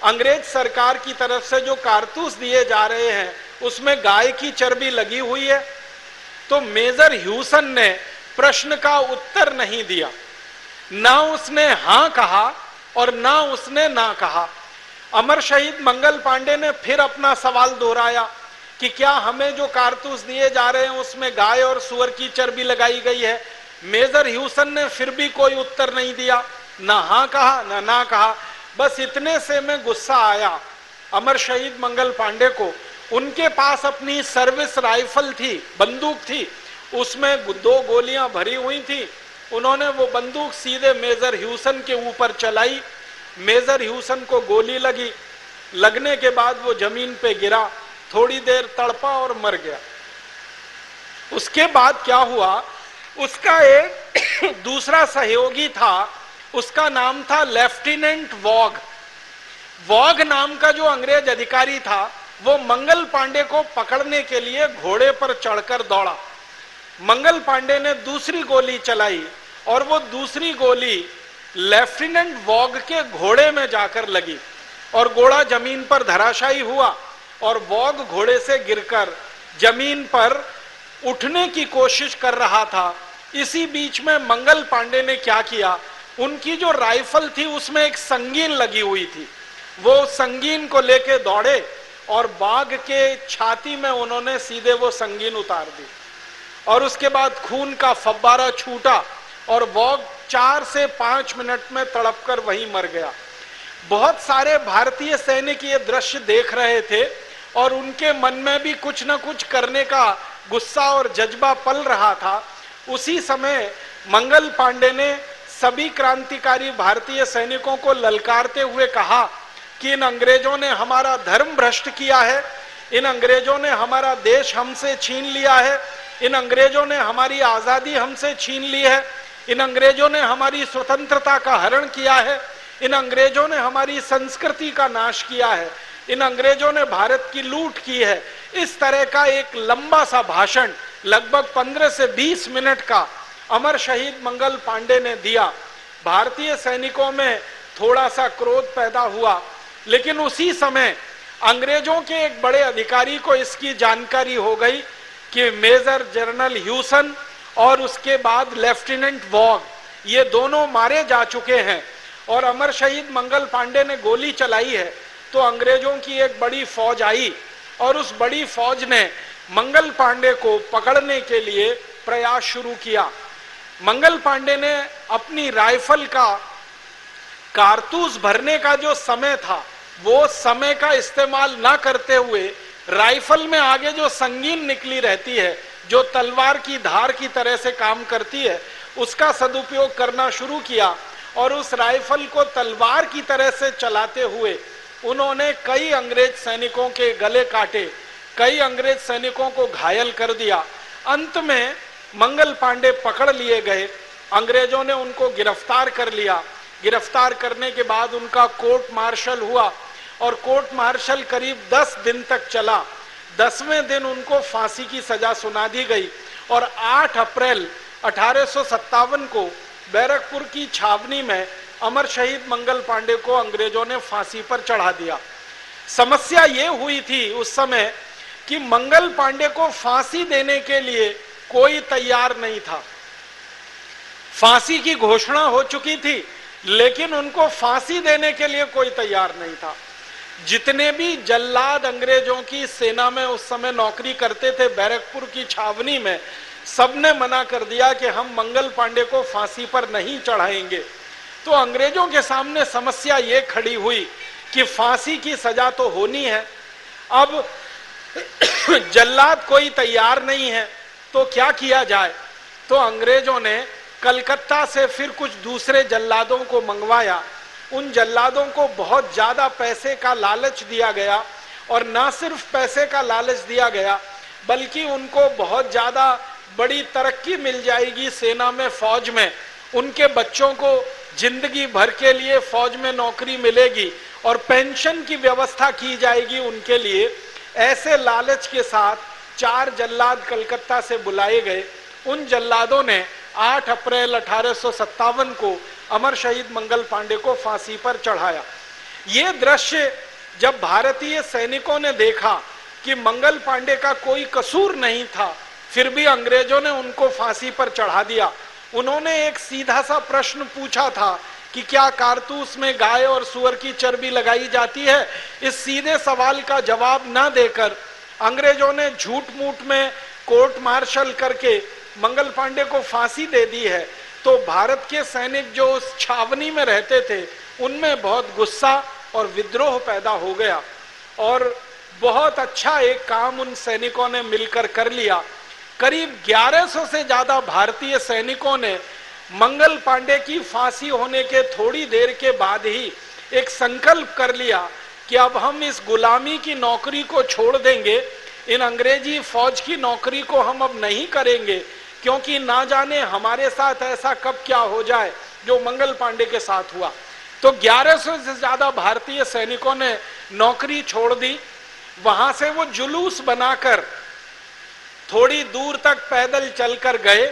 अंग्रेज सरकार की तरफ से जो कारतूस दिए जा रहे हैं उसमें गाय की चर्बी लगी हुई है? तो मेजर ह्यूसन ने प्रश्न का उत्तर नहीं दिया, ना उसने हां कहा और ना उसने ना कहा। अमर शहीद मंगल पांडे ने फिर अपना सवाल दोहराया कि क्या हमें जो कारतूस दिए जा रहे हैं उसमें गाय और सुअर की चर्बी लगाई गई है? मेजर ह्यूसन ने फिर भी कोई उत्तर नहीं दिया, ना हाँ कहा ना कहा। बस इतने से में गुस्सा आया अमर शहीद मंगल पांडे को। उनके पास अपनी सर्विस राइफल थी, बंदूक थी, उसमें 2 गोलियां भरी हुई थी। उन्होंने वो बंदूक सीधे मेजर ह्यूसन के ऊपर चलाई। मेजर ह्यूसन को गोली लगी, लगने के बाद वो जमीन पे गिरा, थोड़ी देर तड़पा और मर गया। उसके बाद क्या हुआ, उसका एक दूसरा सहयोगी था, उसका नाम था लेफ्टिनेंट वॉग। वॉग नाम का जो अंग्रेज अधिकारी था वो मंगल पांडे को पकड़ने के लिए घोड़े पर चढ़कर दौड़ा। मंगल पांडे ने दूसरी गोली चलाई और वो दूसरी गोली लेफ्टिनेंट वॉग के घोड़े में जाकर लगी और घोड़ा जमीन पर धराशायी हुआ और वॉग घोड़े से गिरकर जमीन पर उठने की कोशिश कर रहा था। इसी बीच में मंगल पांडे ने क्या किया, उनकी जो राइफल थी उसमें एक संगीन लगी हुई थी, वो संगीन को लेके दौड़े और बाघ के छाती में उन्होंने सीधे वो संगीन उतार दी और उसके बाद खून का फव्वारा छूटा और वॉग 4 से 5 मिनट में तड़पकर वहीं मर गया। बहुत सारे भारतीय सैनिक ये दृश्य देख रहे थे और उनके मन में भी कुछ न कुछ करने का गुस्सा और जज्बा पल रहा था। उसी समय मंगल पांडे ने सभी क्रांतिकारी भारतीय सैनिकों को ललकारते हुए कहा कि इन अंग्रेजों ने हमारा धर्म भ्रष्ट किया है, इन अंग्रेजों ने हमारा देश हमसे छीन लिया है, इन अंग्रेजों ने हमारी आजादी हमसे छीन ली है, इन अंग्रेजों ने हमारी स्वतंत्रता का हरण किया है, इन अंग्रेजों ने हमारी संस्कृति का नाश किया है, इन अंग्रेजों ने भारत की लूट की है। इस तरह का एक लंबा सा भाषण लगभग 15 से 20 मिनट का अमर शहीद मंगल पांडे ने दिया। भारतीय सैनिकों में थोड़ा सा क्रोध पैदा हुआ, लेकिन उसी समय अंग्रेजों के एक बड़े अधिकारी को इसकी जानकारी हो गई कि मेजर जनरल ह्यूसन और उसके बाद लेफ्टिनेंट वॉग ये दोनों मारे जा चुके हैं और अमर शहीद मंगल पांडे ने गोली चलाई है। तो अंग्रेजों की एक बड़ी फौज आई और उस बड़ी फौज ने मंगल पांडे को पकड़ने के लिए प्रयास शुरू किया। मंगल पांडे ने अपनी राइफल का कारतूस भरने का जो समय था वो समय का इस्तेमाल ना करते हुए राइफल में आगे जो संगीन निकली रहती है, जो तलवार की धार की तरह से काम करती है, उसका सदुपयोग करना शुरू किया और उस राइफल को तलवार की तरह से चलाते हुए उन्होंने कई अंग्रेज सैनिकों के गले काटे, कई अंग्रेज सैनिकों को घायल कर दिया। अंत में मंगल पांडे पकड़ लिए गए, अंग्रेजों ने उनको गिरफ्तार कर लिया। गिरफ्तार करने के बाद उनका कोर्ट मार्शल हुआ और कोर्ट मार्शल करीब 10 दिन तक चला। 10वें दिन उनको फांसी की सजा सुना दी गई और 8 अप्रैल 1857 को बैरकपुर की छावनी में अमर शहीद मंगल पांडे को अंग्रेजों ने फांसी पर चढ़ा दिया। समस्या ये हुई थी उस समय कि मंगल पांडे को फांसी देने के लिए कोई तैयार नहीं था। फांसी की घोषणा हो चुकी थी, लेकिन उनको फांसी देने के लिए कोई तैयार नहीं था। जितने भी जल्लाद अंग्रेजों की सेना में उस समय नौकरी करते थे बैरकपुर की छावनी में, सबने मना कर दिया कि हम मंगल पांडे को फांसी पर नहीं चढ़ाएंगे। तो अंग्रेजों के सामने समस्या ये खड़ी हुई कि फांसी की सजा तो होनी है, अब जल्लाद कोई तैयार नहीं है, तो क्या किया जाए। तो अंग्रेजों ने कलकत्ता से फिर कुछ दूसरे जल्लादों को मंगवाया। उन जल्लादों को बहुत ज्यादा पैसे का लालच दिया गया, और ना सिर्फ पैसे का लालच दिया गया बल्कि उनको बहुत ज्यादा बड़ी तरक्की मिल जाएगी सेना में, फौज में, उनके बच्चों को जिंदगी भर के लिए फौज में नौकरी मिलेगी और पेंशन की व्यवस्था की जाएगी उनके लिए। ऐसे लालच के साथ 4 जल्लाद कलकत्ता से बुलाए गए। उन जल्लादों ने 8 अप्रैल 1857 को अमर शहीद मंगल पांडे को फांसी पर चढ़ाया। ये दृश्य जब भारतीय सैनिकों ने देखा कि मंगल पांडे का कोई कसूर नहीं था, फिर भी अंग्रेजों ने उनको फांसी पर चढ़ा दिया। उन्होंने एक सीधा सा प्रश्न पूछा था कि क्या कारतूस में गाय और सुअर की चर्बी लगाई जाती है। इस सीधे सवाल का जवाब ना देकर अंग्रेजों ने झूठ मूठ में कोर्ट मार्शल करके मंगल पांडे को फांसी दे दी है। तो भारत के सैनिक जो उस छावनी में रहते थे उनमें बहुत गुस्सा और विद्रोह पैदा हो गया, और बहुत अच्छा एक काम उन सैनिकों ने मिलकर कर लिया। करीब 1100 से ज्यादा भारतीय सैनिकों ने मंगल पांडे की फांसी होने के थोड़ी देर के बाद ही एक संकल्प कर लिया कि अब हम इस गुलामी की नौकरी को छोड़ देंगे, इन अंग्रेजी फौज की नौकरी को हम अब नहीं करेंगे, क्योंकि ना जाने हमारे साथ ऐसा कब क्या हो जाए जो मंगल पांडे के साथ हुआ। तो 1100 से ज्यादा भारतीय सैनिकों ने नौकरी छोड़ दी। वहां से वो जुलूस बनाकर थोड़ी दूर तक पैदल चलकर गए।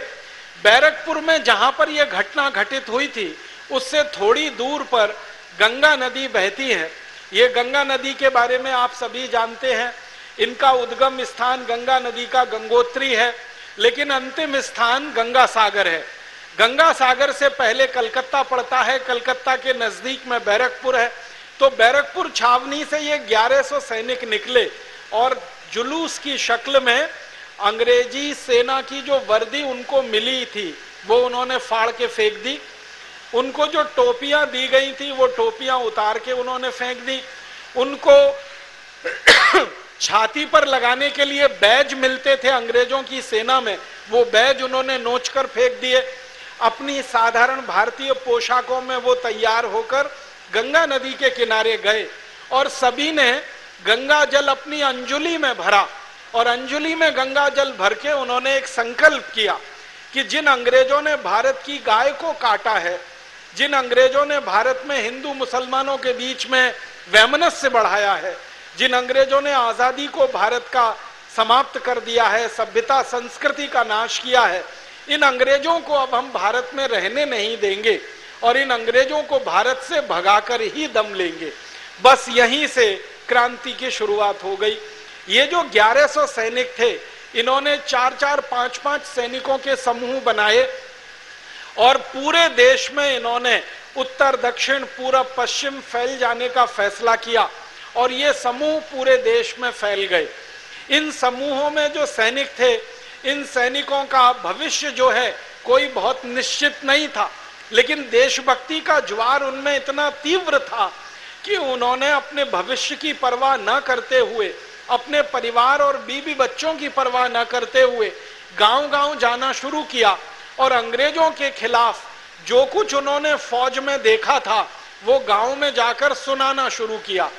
बैरकपुर में जहां पर यह घटना घटित हुई थी उससे थोड़ी दूर पर गंगा नदी बहती है। ये गंगा नदी के बारे में आप सभी जानते हैं, इनका उद्गम स्थान गंगा नदी का गंगोत्री है, लेकिन अंतिम स्थान गंगा सागर है। गंगा सागर से पहले कलकत्ता पड़ता है, कलकत्ता के नजदीक में बैरकपुर है। तो बैरकपुर छावनी से ये 1100 सैनिक निकले और जुलूस की शक्ल में अंग्रेजी सेना की जो वर्दी उनको मिली थी वो उन्होंने फाड़ के फेंक दी। उनको जो टोपियां दी गई थी वो टोपियां उतार के उन्होंने फेंक दी। उनको छाती पर लगाने के लिए बैज मिलते थे अंग्रेजों की सेना में, वो बैज उन्होंने नोचकर फेंक दिए। अपनी साधारण भारतीय पोशाकों में वो तैयार होकर गंगा नदी के किनारे गए और सभी ने गंगा जल अपनी अंजुली में भरा, और अंजुली में गंगा जल भर के उन्होंने एक संकल्प किया कि जिन अंग्रेजों ने भारत की गाय को काटा है, जिन अंग्रेजों ने भारत में हिंदू मुसलमानों के बीच में वैमनस्य बढ़ाया है, जिन अंग्रेजों ने आजादी को भारत का समाप्त कर दिया है, सभ्यता संस्कृति का नाश किया है, इन अंग्रेजों को अब हम भारत में रहने नहीं देंगे और इन अंग्रेजों को भारत से भगाकर ही दम लेंगे। बस यहीं से क्रांति की शुरुआत हो गई। ये जो 1100 सैनिक थे, इन्होंने 4-4, 5-5 सैनिकों के समूह बनाए और पूरे देश में इन्होंने उत्तर दक्षिण पूरब पश्चिम फैल जाने का फैसला किया और ये समूह पूरे देश में फैल गए। इन समूहों में जो सैनिक थे, इन सैनिकों का भविष्य जो है कोई बहुत निश्चित नहीं था, लेकिन देशभक्ति का ज्वार उनमें इतना तीव्र था कि उन्होंने अपने भविष्य की परवाह न करते हुए, अपने परिवार और बीवी बच्चों की परवाह न करते हुए गांव-गांव जाना शुरू किया और अंग्रेजों के खिलाफ जो कुछ उन्होंने फौज में देखा था वो गांव में जाकर सुनाना शुरू किया।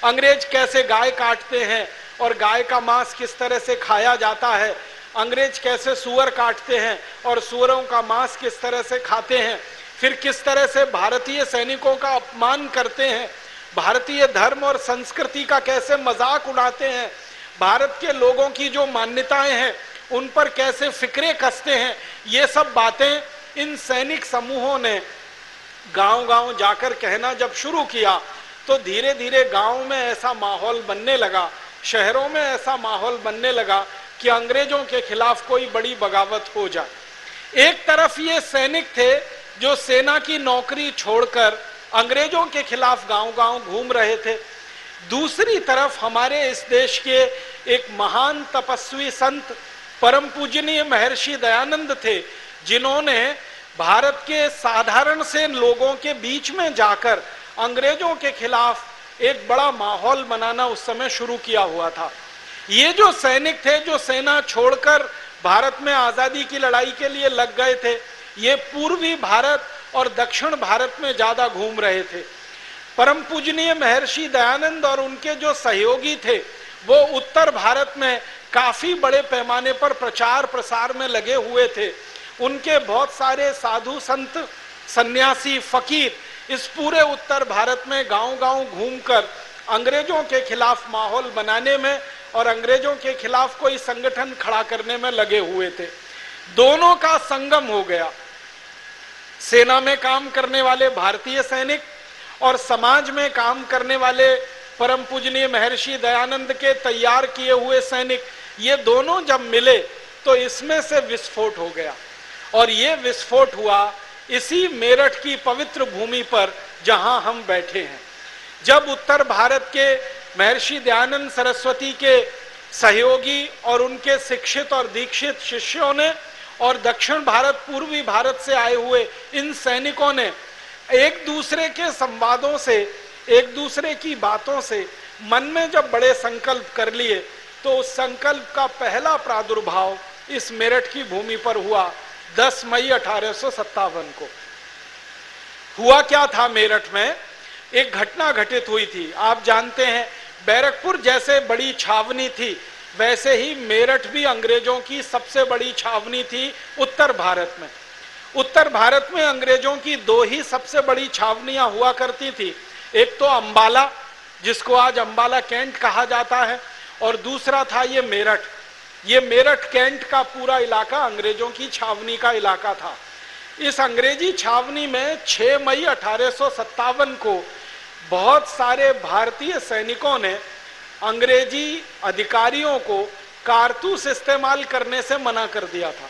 अंग्रेज कैसे गाय काटते हैं और गाय का मांस किस तरह से खाया जाता है, अंग्रेज कैसे सुअर काटते हैं और सुअरों का मांस किस तरह से खाते हैं, फिर किस तरह से भारतीय सैनिकों का अपमान करते हैं, भारतीय धर्म और संस्कृति का कैसे मजाक उड़ाते हैं, भारत के लोगों की जो मान्यताएं हैं उन पर कैसे फिक्रे कसते हैं, ये सब बातें इन सैनिक समूहों ने गांव-गांव जाकर कहना जब शुरू किया तो धीरे धीरे गांव में ऐसा माहौल बनने लगा, शहरों में ऐसा माहौल बनने लगा कि अंग्रेजों के खिलाफ कोई बड़ी बगावत हो जाए। एक तरफ ये सैनिक थे जो सेना की नौकरी छोड़कर अंग्रेजों के खिलाफ गांव-गांव घूम रहे थे, दूसरी तरफ हमारे इस देश के एक महान तपस्वी संत परम पूजनीय महर्षि दयानंद थे, जिन्होंने भारत के साधारण से लोगों के बीच में जाकर अंग्रेजों के खिलाफ एक बड़ा माहौल बनाना उस समय शुरू किया हुआ था। ये जो सैनिक थे जो सेना छोड़कर भारत में आजादी की लड़ाई के लिए लग गए थे, ये पूर्वी भारत और दक्षिण भारत में ज्यादा घूम रहे थे। परम पूजनीय महर्षि दयानंद और उनके जो सहयोगी थे वो उत्तर भारत में काफी बड़े पैमाने पर प्रचार प्रसार में लगे हुए थे। उनके बहुत सारे साधु संत सन्यासी फकीर इस पूरे उत्तर भारत में गांव-गांव घूमकर अंग्रेजों के खिलाफ माहौल बनाने में और अंग्रेजों के खिलाफ कोई संगठन खड़ा करने में लगे हुए थे। दोनों का संगम हो गया। सेना में काम करने वाले भारतीय सैनिक और समाज में काम करने वाले परम पूजनीय महर्षि दयानंद के तैयार किए हुए सैनिक, ये दोनों जब मिले तो इसमें से विस्फोट हो गया। और ये विस्फोट हुआ इसी मेरठ की पवित्र भूमि पर जहां हम बैठे हैं। जब उत्तर भारत के महर्षि दयानंद सरस्वती के सहयोगी और उनके शिक्षित और दीक्षित शिष्यों ने और दक्षिण भारत पूर्वी भारत से आए हुए इन सैनिकों ने एक दूसरे के संवादों से, एक दूसरे की बातों से मन में जब बड़े संकल्प कर लिए तो उस संकल्प का पहला प्रादुर्भाव इस मेरठ की भूमि पर हुआ 10 मई 1857 को। हुआ क्या था, मेरठ में एक घटना घटित हुई थी। आप जानते हैं बैरकपुर जैसे बड़ी छावनी थी, वैसे ही मेरठ भी अंग्रेजों की सबसे बड़ी छावनी थी उत्तर भारत में। उत्तर भारत में अंग्रेजों की दो ही सबसे बड़ी छावनियां हुआ करती थी, एक तो अंबाला जिसको आज अंबाला कैंट कहा जाता है, और दूसरा था ये मेरठ। ये मेरठ कैंट का पूरा इलाका अंग्रेजों की छावनी का इलाका था। इस अंग्रेजी छावनी में 6 मई 1857 को बहुत सारे भारतीय सैनिकों ने अंग्रेजी अधिकारियों को कारतूस इस्तेमाल करने से मना कर दिया था।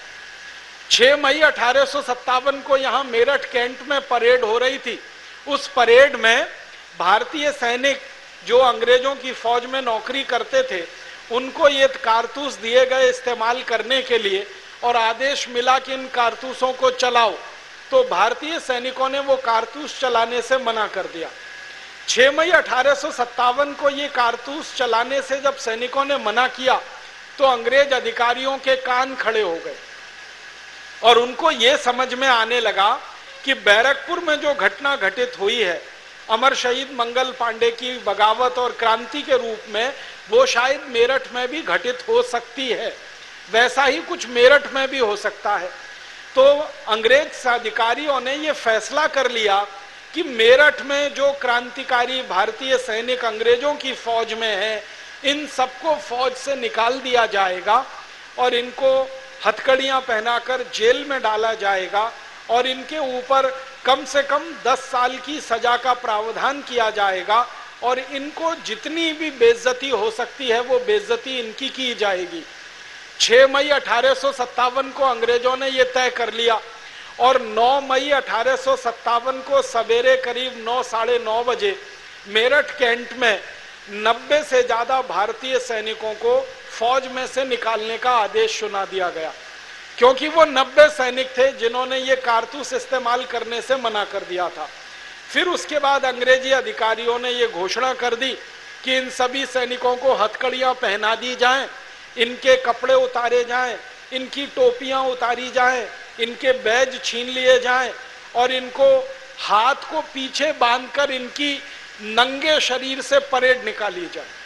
6 मई 1857 को यहाँ मेरठ कैंट में परेड हो रही थी। उस परेड में भारतीय सैनिक जो अंग्रेजों की फौज में नौकरी करते थे, उनको ये कारतूस दिए गए इस्तेमाल करने के लिए और आदेश मिला कि इन कारतूसों को चलाओ, तो भारतीय सैनिकों ने वो कारतूस चलाने से मना कर दिया। 6 मई 1857 को ये कारतूस चलाने से जब सैनिकों ने मना किया तो अंग्रेज अधिकारियों के कान खड़े हो गए और उनको ये समझ में आने लगा कि बैरकपुर में जो घटना घटित हुई है अमर शहीद मंगल पांडे की बगावत और क्रांति के रूप में, वो शायद मेरठ में भी घटित हो सकती है। वैसा ही कुछ मेरठ में भी हो सकता है। तो अंग्रेज अधिकारियों ने ये फैसला कर लिया कि मेरठ में जो क्रांतिकारी भारतीय सैनिक अंग्रेजों की फौज में हैं, इन सबको फौज से निकाल दिया जाएगा और इनको हथकड़ियां पहनाकर जेल में डाला जाएगा और इनके ऊपर कम से कम 10 साल की सजा का प्रावधान किया जाएगा और इनको जितनी भी बेइज्जती हो सकती है वो बेइज्जती इनकी की जाएगी। 6 मई 1857 को अंग्रेजों ने ये तय कर लिया और 9 मई 1857 को सवेरे करीब 9 साढ़े 9 बजे मेरठ कैंट में 90 से ज्यादा भारतीय सैनिकों को फौज में से निकालने का आदेश सुना दिया गया, क्योंकि वो 90 सैनिक थे जिन्होंने ये कारतूस इस्तेमाल करने से मना कर दिया था। फिर उसके बाद अंग्रेजी अधिकारियों ने ये घोषणा कर दी कि इन सभी सैनिकों को हथकड़ियां पहना दी जाएं, इनके कपड़े उतारे जाएं, इनकी टोपियां उतारी जाएं, इनके बैज छीन लिए जाएं और इनको हाथ को पीछे बांधकर इनकी नंगे शरीर से परेड निकाली जाए।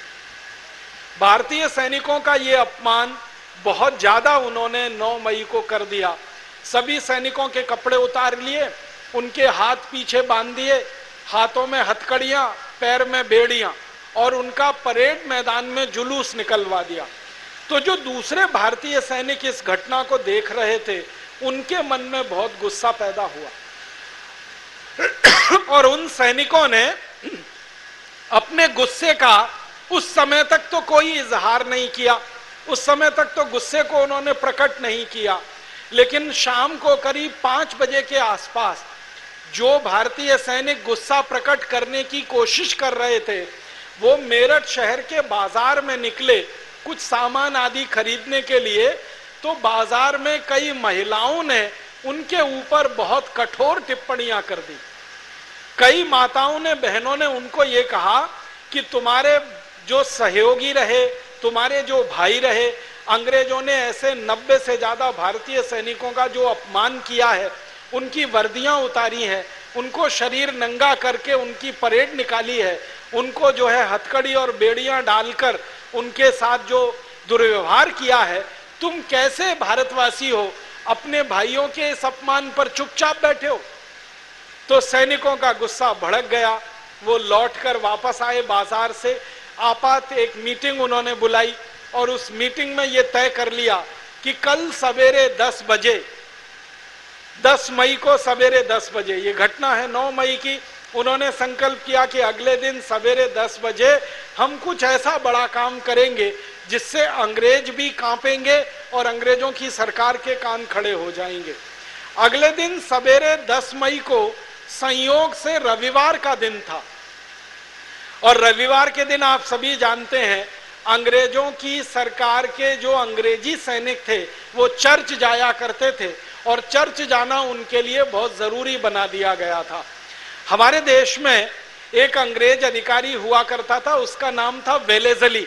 भारतीय सैनिकों का ये अपमान बहुत ज्यादा उन्होंने 9 मई को कर दिया। सभी सैनिकों के कपड़े उतार लिए, उनके हाथ पीछे बांध दिए, हाथों में हथकड़ियां, पैर में बेड़ियां और उनका परेड मैदान में जुलूस निकलवा दिया। तो जो दूसरे भारतीय सैनिक इस घटना को देख रहे थे, उनके मन में बहुत गुस्सा पैदा हुआ और उन सैनिकों ने अपने गुस्से का उस समय तक तो कोई इजहार नहीं किया, उस समय तक तो गुस्से को उन्होंने प्रकट नहीं किया, लेकिन शाम को करीब 5 बजे के आसपास जो भारतीय सैनिक गुस्सा प्रकट करने की कोशिश कर रहे थे वो मेरठ शहर के बाजार में निकले कुछ सामान आदि खरीदने के लिए। तो बाजार में कई महिलाओं ने उनके ऊपर बहुत कठोर टिप्पणियां कर दी। कई माताओं ने, बहनों ने उनको ये कहा कि तुम्हारे जो सहयोगी रहे, तुम्हारे जो भाई रहे, अंग्रेजों ने ऐसे 90 से ज्यादा भारतीय सैनिकों का जो अपमान किया है, उनकी वर्दियां उतारी हैं, उनको शरीर नंगा करके उनकी परेड निकाली है, उनको जो है हथकड़ी और बेड़ियां डालकर उनके साथ जो दुर्व्यवहार किया है, तुम कैसे भारतवासी हो अपने भाइयों के इस अपमान पर चुपचाप बैठे हो। तो सैनिकों का गुस्सा भड़क गया, वो लौटकर वापस आए बाजार से। आपात एक मीटिंग उन्होंने बुलाई और उस मीटिंग में ये तय कर लिया कि कल सवेरे 10 बजे, 10 मई को सवेरे 10 बजे, ये घटना है 9 मई की, उन्होंने संकल्प किया कि अगले दिन सवेरे 10 बजे हम कुछ ऐसा बड़ा काम करेंगे जिससे अंग्रेज भी कांपेंगे और अंग्रेजों की सरकार के कान खड़े हो जाएंगे। अगले दिन सवेरे 10 मई को संयोग से रविवार का दिन था और रविवार के दिन आप सभी जानते हैं अंग्रेजों की सरकार के जो अंग्रेजी सैनिक थे वो चर्च जाया करते थे और चर्च जाना उनके लिए बहुत जरूरी बना दिया गया था। हमारे देश में एक अंग्रेज अधिकारी हुआ करता था, उसका नाम था वेलेजली।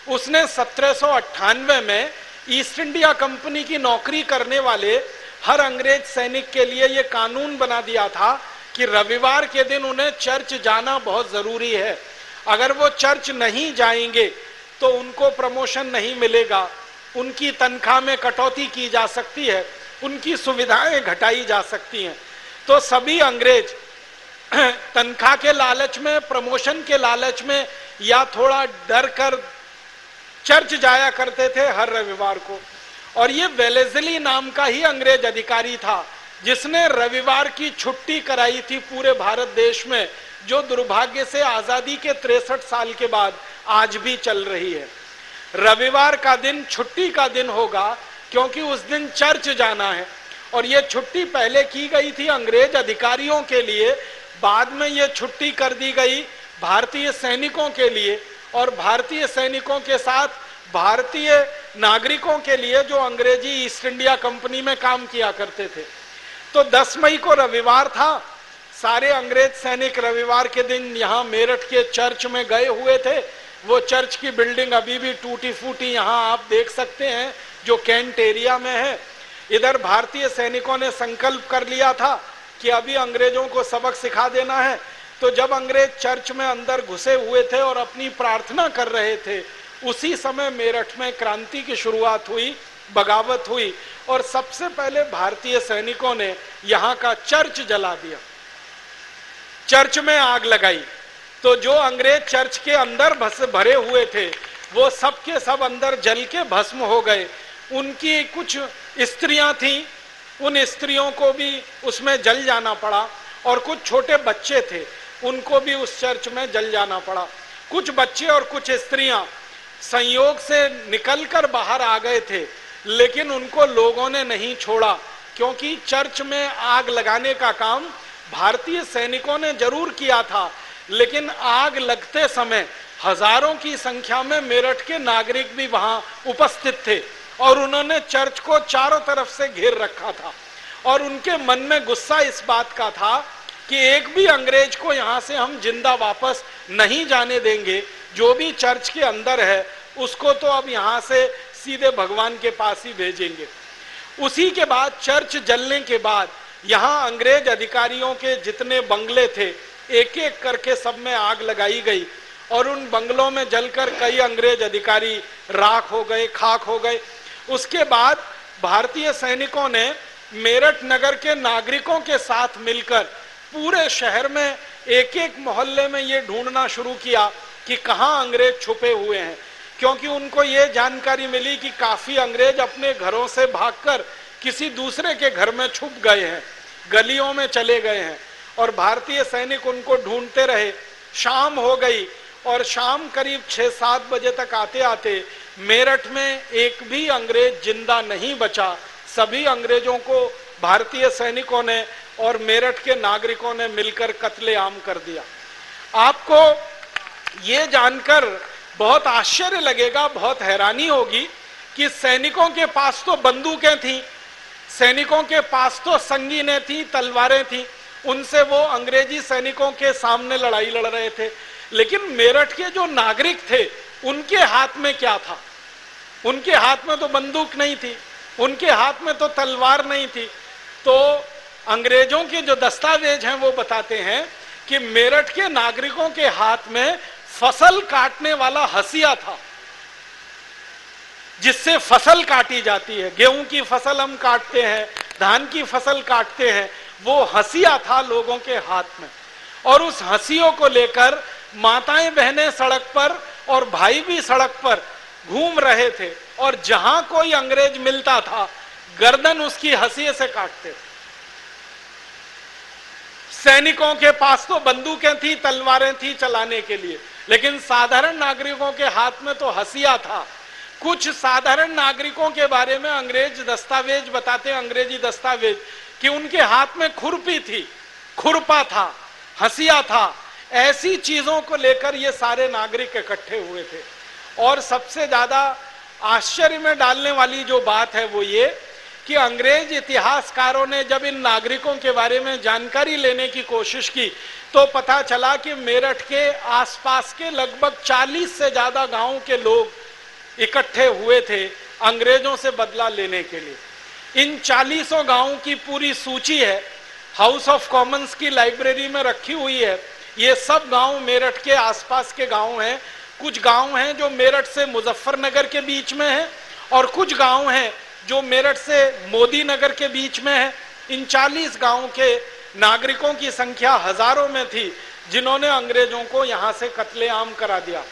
उसने 1798 में ईस्ट इंडिया कंपनी की नौकरी करने वाले हर अंग्रेज सैनिक के लिए यह कानून बना दिया था कि रविवार के दिन उन्हें चर्च जाना बहुत जरूरी है। अगर वो चर्च नहीं जाएंगे तो उनको प्रमोशन नहीं मिलेगा, उनकी तनख्वाह में कटौती की जा सकती है, उनकी सुविधाएं घटाई जा सकती हैं। तो सभी अंग्रेज तनख्वाह के लालच में, प्रमोशन के लालच में या थोड़ा डर कर चर्च जाया करते थे हर रविवार को। और ये वेलेजली नाम का ही अंग्रेज अधिकारी था जिसने रविवार की छुट्टी कराई थी पूरे भारत देश में, जो दुर्भाग्य से आजादी के 63 साल के बाद आज भी चल रही है। रविवार का दिन छुट्टी का दिन होगा क्योंकि उस दिन चर्च जाना है और ये छुट्टी पहले की गई थी अंग्रेज अधिकारियों के लिए, बाद में ये छुट्टी कर दी गई भारतीय सैनिकों के लिए और भारतीय सैनिकों के साथ भारतीय नागरिकों के लिए जो अंग्रेजी ईस्ट इंडिया कंपनी में काम किया करते थे। तो 10 मई को रविवार था, सारे अंग्रेज सैनिक रविवार के दिन यहाँ मेरठ के चर्च में गए हुए थे। वो चर्च की बिल्डिंग अभी भी टूटी फूटी यहाँ आप देख सकते हैं जो कैंट एरिया में है। इधर भारतीय सैनिकों ने संकल्प कर लिया था कि अभी अंग्रेजों को सबक सिखा देना है। तो जब अंग्रेज चर्च में अंदर घुसे हुए थे और अपनी प्रार्थना कर रहे थे, उसी समय मेरठ में क्रांति की शुरुआत हुई, बगावत हुई और सबसे पहले भारतीय सैनिकों ने यहाँ का चर्च जला दिया, चर्च में आग लगाई। तो जो अंग्रेज चर्च के अंदर भरे हुए थे वो सब के सब अंदर जल के भस्म हो गए। उनकी कुछ स्त्रियां थीं, उन स्त्रियों को भी उसमें जल जाना पड़ा और कुछ छोटे बच्चे थे उनको भी उस चर्च में जल जाना पड़ा। कुछ बच्चे और कुछ स्त्रियां संयोग से निकलकर बाहर आ गए थे, लेकिन उनको लोगों ने नहीं छोड़ा क्योंकि चर्च में आग लगाने का काम भारतीय सैनिकों ने जरूर किया था, लेकिन आग लगते समय हजारों की संख्या में मेरठ के नागरिक भी वहां उपस्थित थे और उन्होंने चर्च को चारों तरफ से घेर रखा था और उनके मन में गुस्सा इस बात का था कि एक भी अंग्रेज को यहाँ से हम जिंदा वापस नहीं जाने देंगे, जो भी चर्च के अंदर है उसको तो अब यहाँ से सीधे भगवान के पास ही भेजेंगे। उसी के बाद चर्च जलने के बाद यहाँ अंग्रेज अधिकारियों के जितने बंगले थे एक एक करके सब में आग लगाई गई और उन बंगलों में जलकर कई अंग्रेज अधिकारी राख हो गए, खाक हो गए। उसके बाद भारतीय सैनिकों ने मेरठ नगर के नागरिकों के साथ मिलकर पूरे शहर में एक एक मोहल्ले में ये ढूंढना शुरू किया कि कहाँ अंग्रेज छुपे हुए हैं, क्योंकि उनको ये जानकारी मिली कि काफी अंग्रेज अपने घरों से भागकर किसी दूसरे के घर में छुप गए हैं, गलियों में चले गए हैं और भारतीय सैनिक उनको ढूंढते रहे। शाम हो गई और शाम करीब 6-7 बजे तक आते आते मेरठ में एक भी अंग्रेज जिंदा नहीं बचा। सभी अंग्रेजों को भारतीय सैनिकों ने और मेरठ के नागरिकों ने मिलकर कत्लेआम कर दिया। आपको ये जानकर बहुत आश्चर्य लगेगा, बहुत हैरानी होगी कि सैनिकों के पास तो बंदूकें थी, सैनिकों के पास तो संगीनें थी, तलवारें थी, उनसे वो अंग्रेजी सैनिकों के सामने लड़ाई लड़ रहे थे। लेकिन मेरठ के जो नागरिक थे उनके हाथ में क्या था? उनके हाथ में तो बंदूक नहीं थी, उनके हाथ में तो तलवार नहीं थी। तो अंग्रेजों के जो दस्तावेज हैं वो बताते हैं कि मेरठ के नागरिकों के हाथ में फसल काटने वाला हंसिया था, जिससे फसल काटी जाती है। गेहूं की फसल हम काटते हैं, धान की फसल काटते हैं, वो हंसिया था लोगों के हाथ में। और उस हंसियों को लेकर माताएं बहनें सड़क पर और भाई भी सड़क पर घूम रहे थे, और जहां कोई अंग्रेज मिलता था गर्दन उसकी हंसिये से काटते थे। सैनिकों के पास तो बंदूकें थी, तलवारें थी चलाने के लिए, लेकिन साधारण नागरिकों के हाथ में तो हंसिया था। कुछ साधारण नागरिकों के बारे में अंग्रेज दस्तावेज बताते हैं, अंग्रेजी दस्तावेज, कि उनके हाथ में खुरपी थी, खुरपा था, हंसिया था। ऐसी चीजों को लेकर ये सारे नागरिक इकट्ठे हुए थे। और सबसे ज्यादा आश्चर्य में डालने वाली जो बात है वो ये कि अंग्रेज इतिहासकारों ने जब इन नागरिकों के बारे में जानकारी लेने की कोशिश की तो पता चला कि मेरठ के आसपास के लगभग 40 से ज्यादा गांवों के लोग इकट्ठे हुए थे अंग्रेजों से बदला लेने के लिए। इन 40 गांवों की पूरी सूची है, हाउस ऑफ कॉमन्स की लाइब्रेरी में रखी हुई है। ये सब गांव मेरठ के आसपास के गांव हैं। कुछ गांव हैं जो मेरठ से मुजफ्फरनगर के बीच में हैं, और कुछ गांव हैं जो मेरठ से मोदी नगर के बीच में है। इन 40 गांवों के नागरिकों की संख्या हजारों में थी, जिन्होंने अंग्रेजों को यहां से कत्लेआम करा दिया।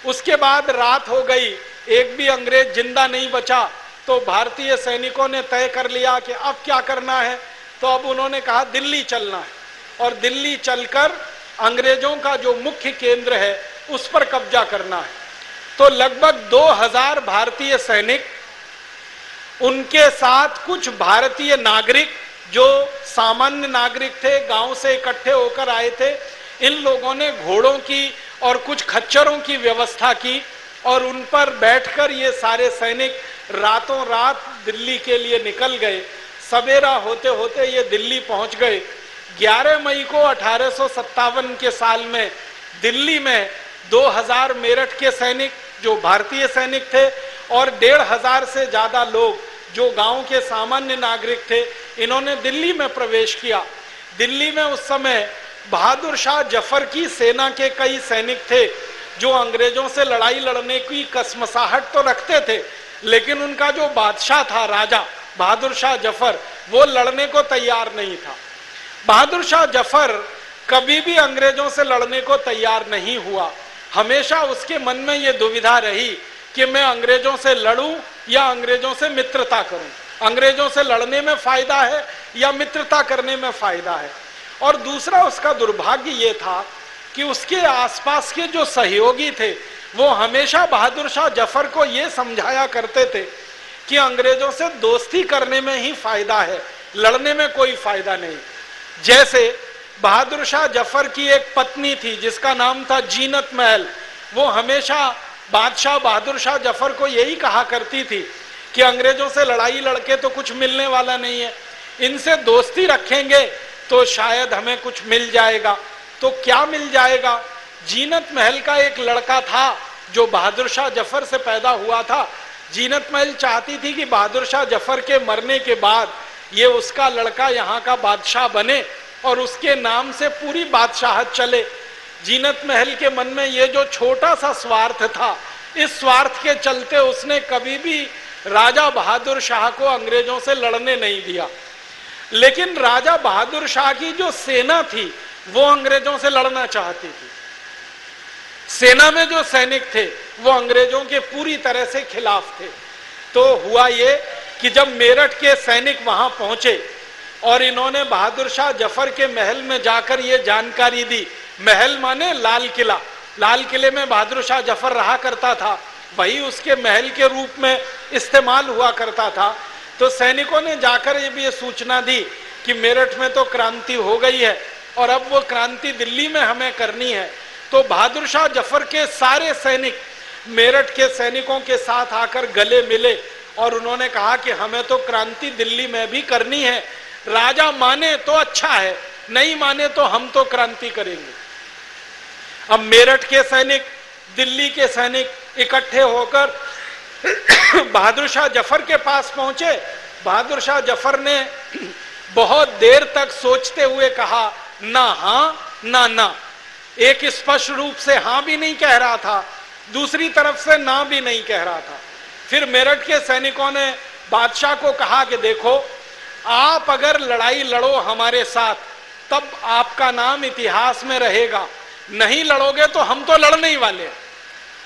उसके बाद रात हो गई, एक भी अंग्रेज जिंदा नहीं बचा। तो भारतीय सैनिकों ने तय कर लिया कि अब क्या करना है। तो अब उन्होंने कहा दिल्ली चलना है, और दिल्ली चलकर अंग्रेजों का जो मुख्य केंद्र है उस पर कब्जा करना है। तो लगभग 2000 भारतीय सैनिक, उनके साथ कुछ भारतीय नागरिक जो सामान्य नागरिक थे, गांव से इकट्ठे होकर आए थे, इन लोगों ने घोड़ों की और कुछ खच्चरों की व्यवस्था की, और उन पर बैठकर ये सारे सैनिक रातों रात दिल्ली के लिए निकल गए। सवेरा होते होते ये दिल्ली पहुंच गए। 11 मई को 1857 के साल में दिल्ली में 2000 मेरठ के सैनिक जो भारतीय सैनिक थे और 1500 से ज्यादा लोग जो गांव के सामान्य नागरिक थे, इन्होंने दिल्ली में प्रवेश किया। दिल्ली में उस समय बहादुर शाह जफर की सेना के कई सैनिक थे जो अंग्रेजों से लड़ाई लड़ने की कसमसाहट तो रखते थे, लेकिन उनका जो बादशाह था, राजा बहादुर शाह जफर, वो लड़ने को तैयार नहीं था। बहादुर शाह जफर कभी भी अंग्रेजों से लड़ने को तैयार नहीं हुआ। हमेशा उसके मन में ये दुविधा रही कि मैं अंग्रेजों से लड़ूं या अंग्रेजों से मित्रता करूं, अंग्रेजों से लड़ने में फायदा है या मित्रता करने में फायदा है। और दूसरा उसका दुर्भाग्य ये था कि उसके आसपास के जो सहयोगी थे वो हमेशा बहादुर शाह जफर को ये समझाया करते थे कि अंग्रेजों से दोस्ती करने में ही फायदा है, लड़ने में कोई फायदा नहीं। जैसे बहादुर शाह जफर की एक पत्नी थी जिसका नाम था जीनत महल, वो हमेशा बादशाह बहादुर शाह जफर को यही कहा करती थी कि अंग्रेजों से लड़ाई लड़के तो कुछ मिलने वाला नहीं है, इनसे दोस्ती रखेंगे तो शायद हमें कुछ मिल जाएगा। तो क्या मिल जाएगा? जीनत महल का एक लड़का था जो बहादुर शाह जफर से पैदा हुआ था। जीनत महल चाहती थी कि बहादुर शाह जफर के मरने के बाद ये उसका लड़का यहाँ का बादशाह बने और उसके नाम से पूरी बादशाहत चले। जीनत महल के मन में ये जो छोटा सा स्वार्थ था, इस स्वार्थ के चलते उसने कभी भी राजा बहादुर शाह को अंग्रेजों से लड़ने नहीं दिया। लेकिन राजा बहादुर शाह की जो सेना थी वो अंग्रेजों से लड़ना चाहती थी। सेना में जो सैनिक थे वो अंग्रेजों के पूरी तरह से खिलाफ थे। तो हुआ ये कि जब मेरठ के सैनिक वहां पहुंचे और इन्होंने बहादुर शाह जफर के महल में जाकर ये जानकारी दी। महल माने लाल किला, लाल किले में बहादुर शाह जफर रहा करता था, वही उसके महल के रूप में इस्तेमाल हुआ करता था। तो सैनिकों ने जाकर ये सूचना दी कि मेरठ में तो क्रांति हो गई है और अब वो क्रांति दिल्ली में हमें करनी है। तो बहादुर शाह जफर के सारे सैनिक मेरठ के सैनिकों के साथ आकर गले मिले और उन्होंने कहा कि हमें तो क्रांति दिल्ली में भी करनी है, राजा माने तो अच्छा है, नहीं माने तो हम तो क्रांति करेंगे। अब मेरठ के सैनिक, दिल्ली के सैनिक इकट्ठे होकर बहादुर शाह जफर के पास पहुंचे। बहादुर शाह जफर ने बहुत देर तक सोचते हुए कहा, ना हाँ ना ना। एक स्पष्ट रूप से हाँ भी नहीं कह रहा था, दूसरी तरफ से ना भी नहीं कह रहा था। फिर मेरठ के सैनिकों ने बादशाह को कहा कि देखो, आप अगर लड़ाई लड़ो हमारे साथ तब आपका नाम इतिहास में रहेगा, नहीं लड़ोगे तो हम तो लड़ने ही वाले हैं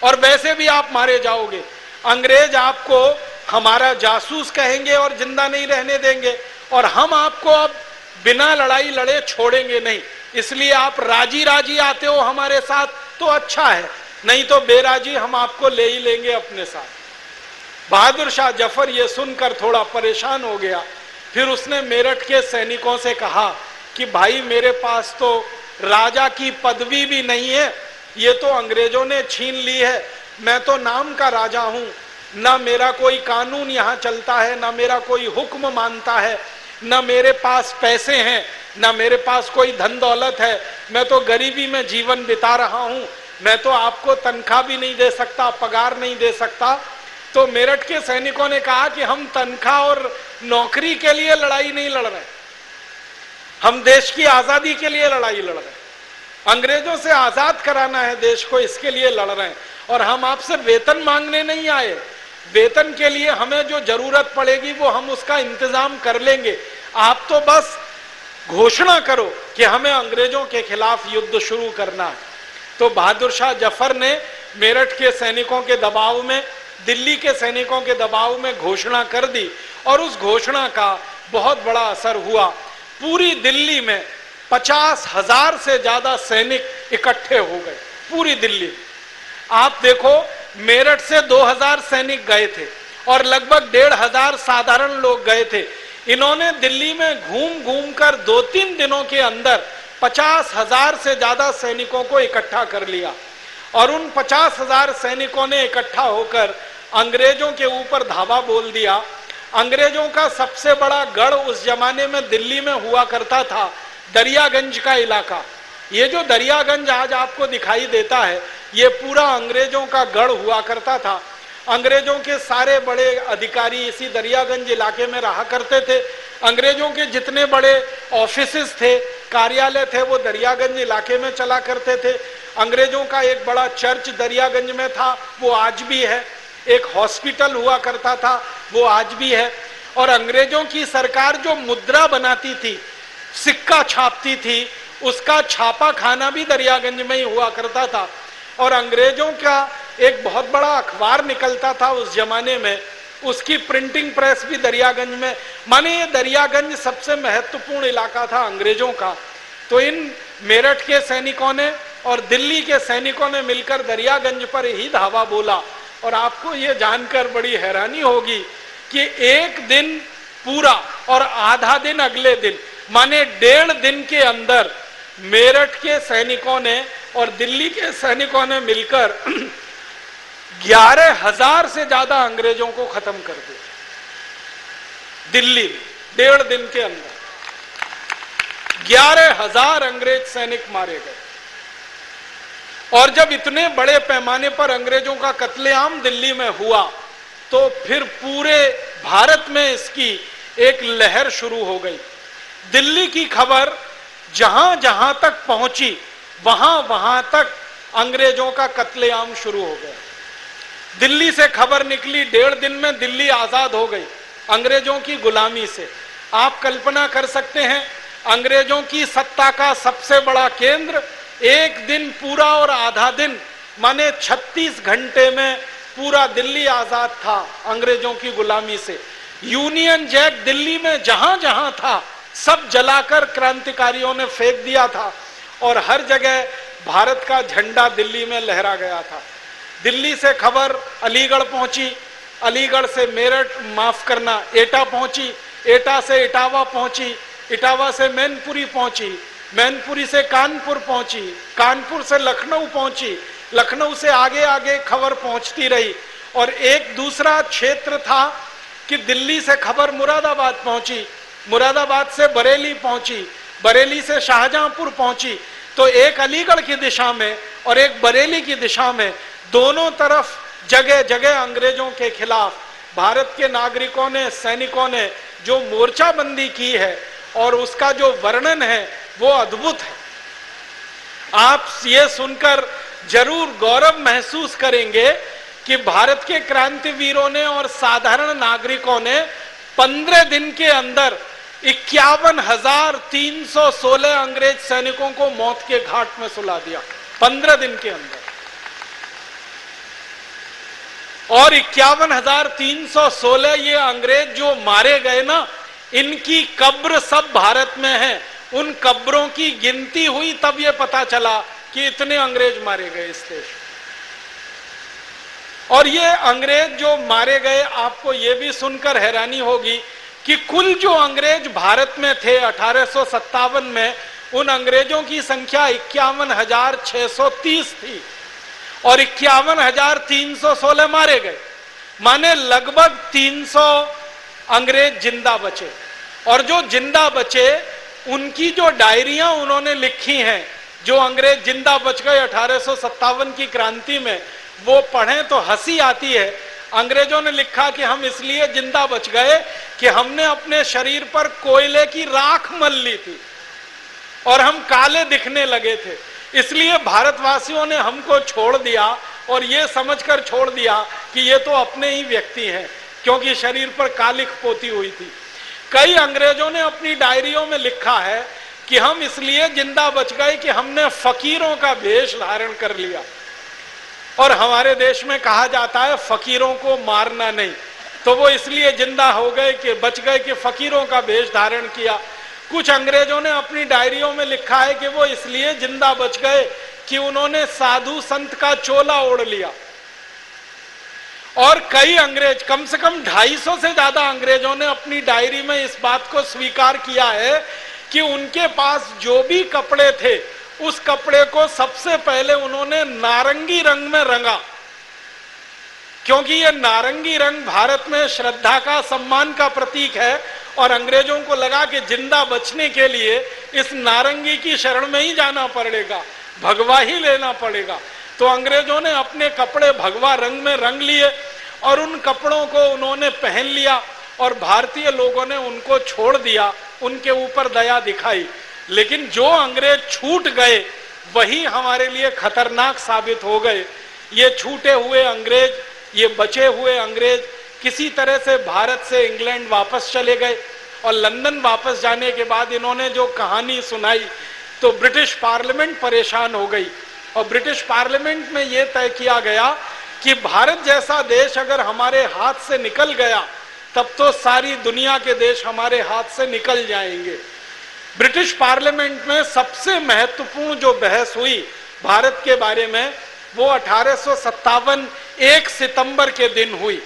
और वैसे भी आप मारे जाओगे। अंग्रेज आपको हमारा जासूस कहेंगे और जिंदा नहीं रहने देंगे और हम आपको अब बिना लड़ाई लड़े छोड़ेंगे नहीं। इसलिए आप राजी राजी आते हो हमारे साथ तो अच्छा है, नहीं तो बेराजी हम आपको ले ही लेंगे अपने साथ। बहादुर शाह जफर ये सुनकर थोड़ा परेशान हो गया। फिर उसने मेरठ के सैनिकों से कहा कि भाई मेरे पास तो राजा की पदवी भी नहीं है, ये तो अंग्रेजों ने छीन ली है। मैं तो नाम का राजा हूं, ना मेरा कोई कानून यहां चलता है, ना मेरा कोई हुक्म मानता है, ना मेरे पास पैसे हैं, ना मेरे पास कोई धन दौलत है। मैं तो गरीबी में जीवन बिता रहा हूं, मैं तो आपको तनख्वाह भी नहीं दे सकता, पगार नहीं दे सकता। तो मेरठ के सैनिकों ने कहा कि हम तनख्वाह और नौकरी के लिए लड़ाई नहीं लड़ रहे, हम देश की आजादी के लिए लड़ाई लड़ रहे हैं, अंग्रेजों से आजाद कराना है देश को, इसके लिए लड़ रहे हैं। और हम आपसे वेतन मांगने नहीं आए, वेतन के लिए हमें जो जरूरत पड़ेगी वो हम उसका इंतजाम कर लेंगे। आप तो बस घोषणा करो कि हमें अंग्रेजों के खिलाफ युद्ध शुरू करना है। तो बहादुर शाह जफर ने मेरठ के सैनिकों के दबाव में, दिल्ली के सैनिकों के दबाव में घोषणा कर दी और उस घोषणा का बहुत बड़ा असर हुआ। पूरी दिल्ली में 50,000 से ज्यादा सैनिक इकट्ठे हो गए पूरी दिल्ली में। आप देखो, मेरठ से 2000 सैनिक गए थे और लगभग 1500 साधारण लोग गए थे। इन्होंने दिल्ली में घूम घूम कर 2-3 दिनों के अंदर 50,000 से ज्यादा सैनिकों को इकट्ठा कर लिया और उन 50,000 सैनिकों ने इकट्ठा होकर अंग्रेजों के ऊपर धावा बोल दिया। अंग्रेजों का सबसे बड़ा गढ़ उस जमाने में दिल्ली में हुआ करता था दरियागंज का इलाका। ये जो दरियागंज आज आपको दिखाई देता है, ये पूरा अंग्रेजों का गढ़ हुआ करता था। अंग्रेजों के सारे बड़े अधिकारी इसी दरियागंज इलाके में रहा करते थे। अंग्रेजों के जितने बड़े ऑफिसेस थे, कार्यालय थे, वो दरियागंज इलाके में चला करते थे। अंग्रेजों का एक बड़ा चर्च दरियागंज में था, वो आज भी है। एक हॉस्पिटल हुआ करता था, वो आज भी है। और अंग्रेजों की सरकार जो मुद्रा बनाती थी, सिक्का छापती थी, उसका छापा खाना भी दरियागंज में ही हुआ करता था। और अंग्रेजों का एक बहुत बड़ा अखबार निकलता था उस जमाने में, उसकी प्रिंटिंग प्रेस भी दरियागंज में। माने ये दरियागंज सबसे महत्वपूर्ण इलाका था अंग्रेजों का। तो इन मेरठ के सैनिकों ने और दिल्ली के सैनिकों ने मिलकर दरियागंज पर ही धावा बोला। और आपको ये जानकर बड़ी हैरानी होगी कि एक दिन पूरा और आधा दिन अगले दिन, माने 1.5 दिन के अंदर मेरठ के सैनिकों ने और दिल्ली के सैनिकों ने मिलकर 11,000 से ज्यादा अंग्रेजों को खत्म कर दिया दिल्ली में 1.5 दिन के अंदर। 11,000 अंग्रेज सैनिक मारे गए। और जब इतने बड़े पैमाने पर अंग्रेजों का कत्लेआम दिल्ली में हुआ तो फिर पूरे भारत में इसकी एक लहर शुरू हो गई। दिल्ली की खबर जहां जहां तक पहुंची, वहां वहां तक अंग्रेजों का कत्लेआम शुरू हो गया। दिल्ली से खबर निकली, 1.5 दिन में दिल्ली आजाद हो गई अंग्रेजों की गुलामी से। आप कल्पना कर सकते हैं, अंग्रेजों की सत्ता का सबसे बड़ा केंद्र एक दिन पूरा और आधा दिन, माने 36 घंटे में पूरा दिल्ली आजाद था अंग्रेजों की गुलामी से। यूनियन जैक दिल्ली में जहां जहां था सब जलाकर क्रांतिकारियों ने फेंक दिया था और हर जगह भारत का झंडा दिल्ली में लहरा गया था। दिल्ली से खबर अलीगढ़ पहुंची, अलीगढ़ से मेरठ, माफ करना, एटा पहुंची, एटा से इटावा पहुंची, इटावा से मैनपुरी पहुंची, मैनपुरी से कानपुर पहुंची, कानपुर से लखनऊ पहुंची, लखनऊ से आगे आगे खबर पहुंचती रही। और एक दूसरा क्षेत्र था कि दिल्ली से खबर मुरादाबाद पहुंची, मुरादाबाद से बरेली पहुंची, बरेली से शाहजहांपुर पहुंची। तो एक अलीगढ़ की दिशा में और एक बरेली की दिशा में, दोनों तरफ जगह जगह अंग्रेजों के खिलाफ भारत के नागरिकों ने, सैनिकों ने जो मोर्चाबंदी की है और उसका जो वर्णन है वो अद्भुत है। आप ये सुनकर जरूर गौरव महसूस करेंगे कि भारत के क्रांतिवीरों ने और साधारण नागरिकों ने 15 दिन के अंदर 51,316 अंग्रेज सैनिकों को मौत के घाट में सुला दिया, 15 दिन के अंदर। और 51,316 ये अंग्रेज जो मारे गए ना, इनकी कब्र सब भारत में है। उन कब्रों की गिनती हुई तब ये पता चला कि इतने अंग्रेज मारे गए इस देश। और ये अंग्रेज जो मारे गए, आपको ये भी सुनकर हैरानी होगी कि कुल जो अंग्रेज भारत में थे 1857 में, उन अंग्रेजों की संख्या 51,630 थी और 51,316 मारे गए, माने लगभग 300 अंग्रेज जिंदा बचे। और जो जिंदा बचे उनकी जो डायरियां उन्होंने लिखी हैं, जो अंग्रेज जिंदा बच गए 1857 की क्रांति में, वो पढ़ें तो हंसी आती है। अंग्रेजों ने लिखा कि हम इसलिए जिंदा बच गए कि हमने अपने शरीर पर कोयले की राख मल ली थी और हम काले दिखने लगे थे, इसलिए भारतवासियों ने हमको छोड़ दिया और ये समझकर छोड़ दिया कि ये तो अपने ही व्यक्ति हैं, क्योंकि शरीर पर कालिख पोती हुई थी। कई अंग्रेजों ने अपनी डायरियों में लिखा है कि हम इसलिए जिंदा बच गए कि हमने फकीरों का वेश धारण कर लिया। और हमारे देश में कहा जाता है फकीरों को मारना नहीं, तो वो इसलिए जिंदा हो गए कि बच गए कि फकीरों का वेश धारण किया। कुछ अंग्रेजों ने अपनी डायरियों में लिखा है कि वो इसलिए जिंदा बच गए कि उन्होंने साधु संत का चोला ओढ़ लिया। और कई अंग्रेज, कम से कम 250 से ज्यादा अंग्रेजों ने अपनी डायरी में इस बात को स्वीकार किया है कि उनके पास जो भी कपड़े थे, उस कपड़े को सबसे पहले उन्होंने नारंगी रंग में रंगा, क्योंकि ये नारंगी रंग भारत में श्रद्धा का, सम्मान का प्रतीक है। और अंग्रेजों को लगा कि जिंदा बचने के लिए इस नारंगी की शरण में ही जाना पड़ेगा, भगवा ही लेना पड़ेगा। तो अंग्रेजों ने अपने कपड़े भगवा रंग में रंग लिए और उन कपड़ों को उन्होंने पहन लिया और भारतीय लोगों ने उनको छोड़ दिया, उनके ऊपर दया दिखाई। लेकिन जो अंग्रेज छूट गए वही हमारे लिए खतरनाक साबित हो गए। ये छूटे हुए अंग्रेज, ये बचे हुए अंग्रेज किसी तरह से भारत से इंग्लैंड वापस चले गए और लंदन वापस जाने के बाद इन्होंने जो कहानी सुनाई तो ब्रिटिश पार्लियामेंट परेशान हो गई। और ब्रिटिश पार्लियामेंट में ये तय किया गया कि भारत जैसा देश अगर हमारे हाथ से निकल गया तब तो सारी दुनिया के देश हमारे हाथ से निकल जाएंगे। ब्रिटिश पार्लियामेंट में सबसे महत्वपूर्ण जो बहस हुई भारत के बारे में, वो 1857 1 सितंबर के दिन हुई।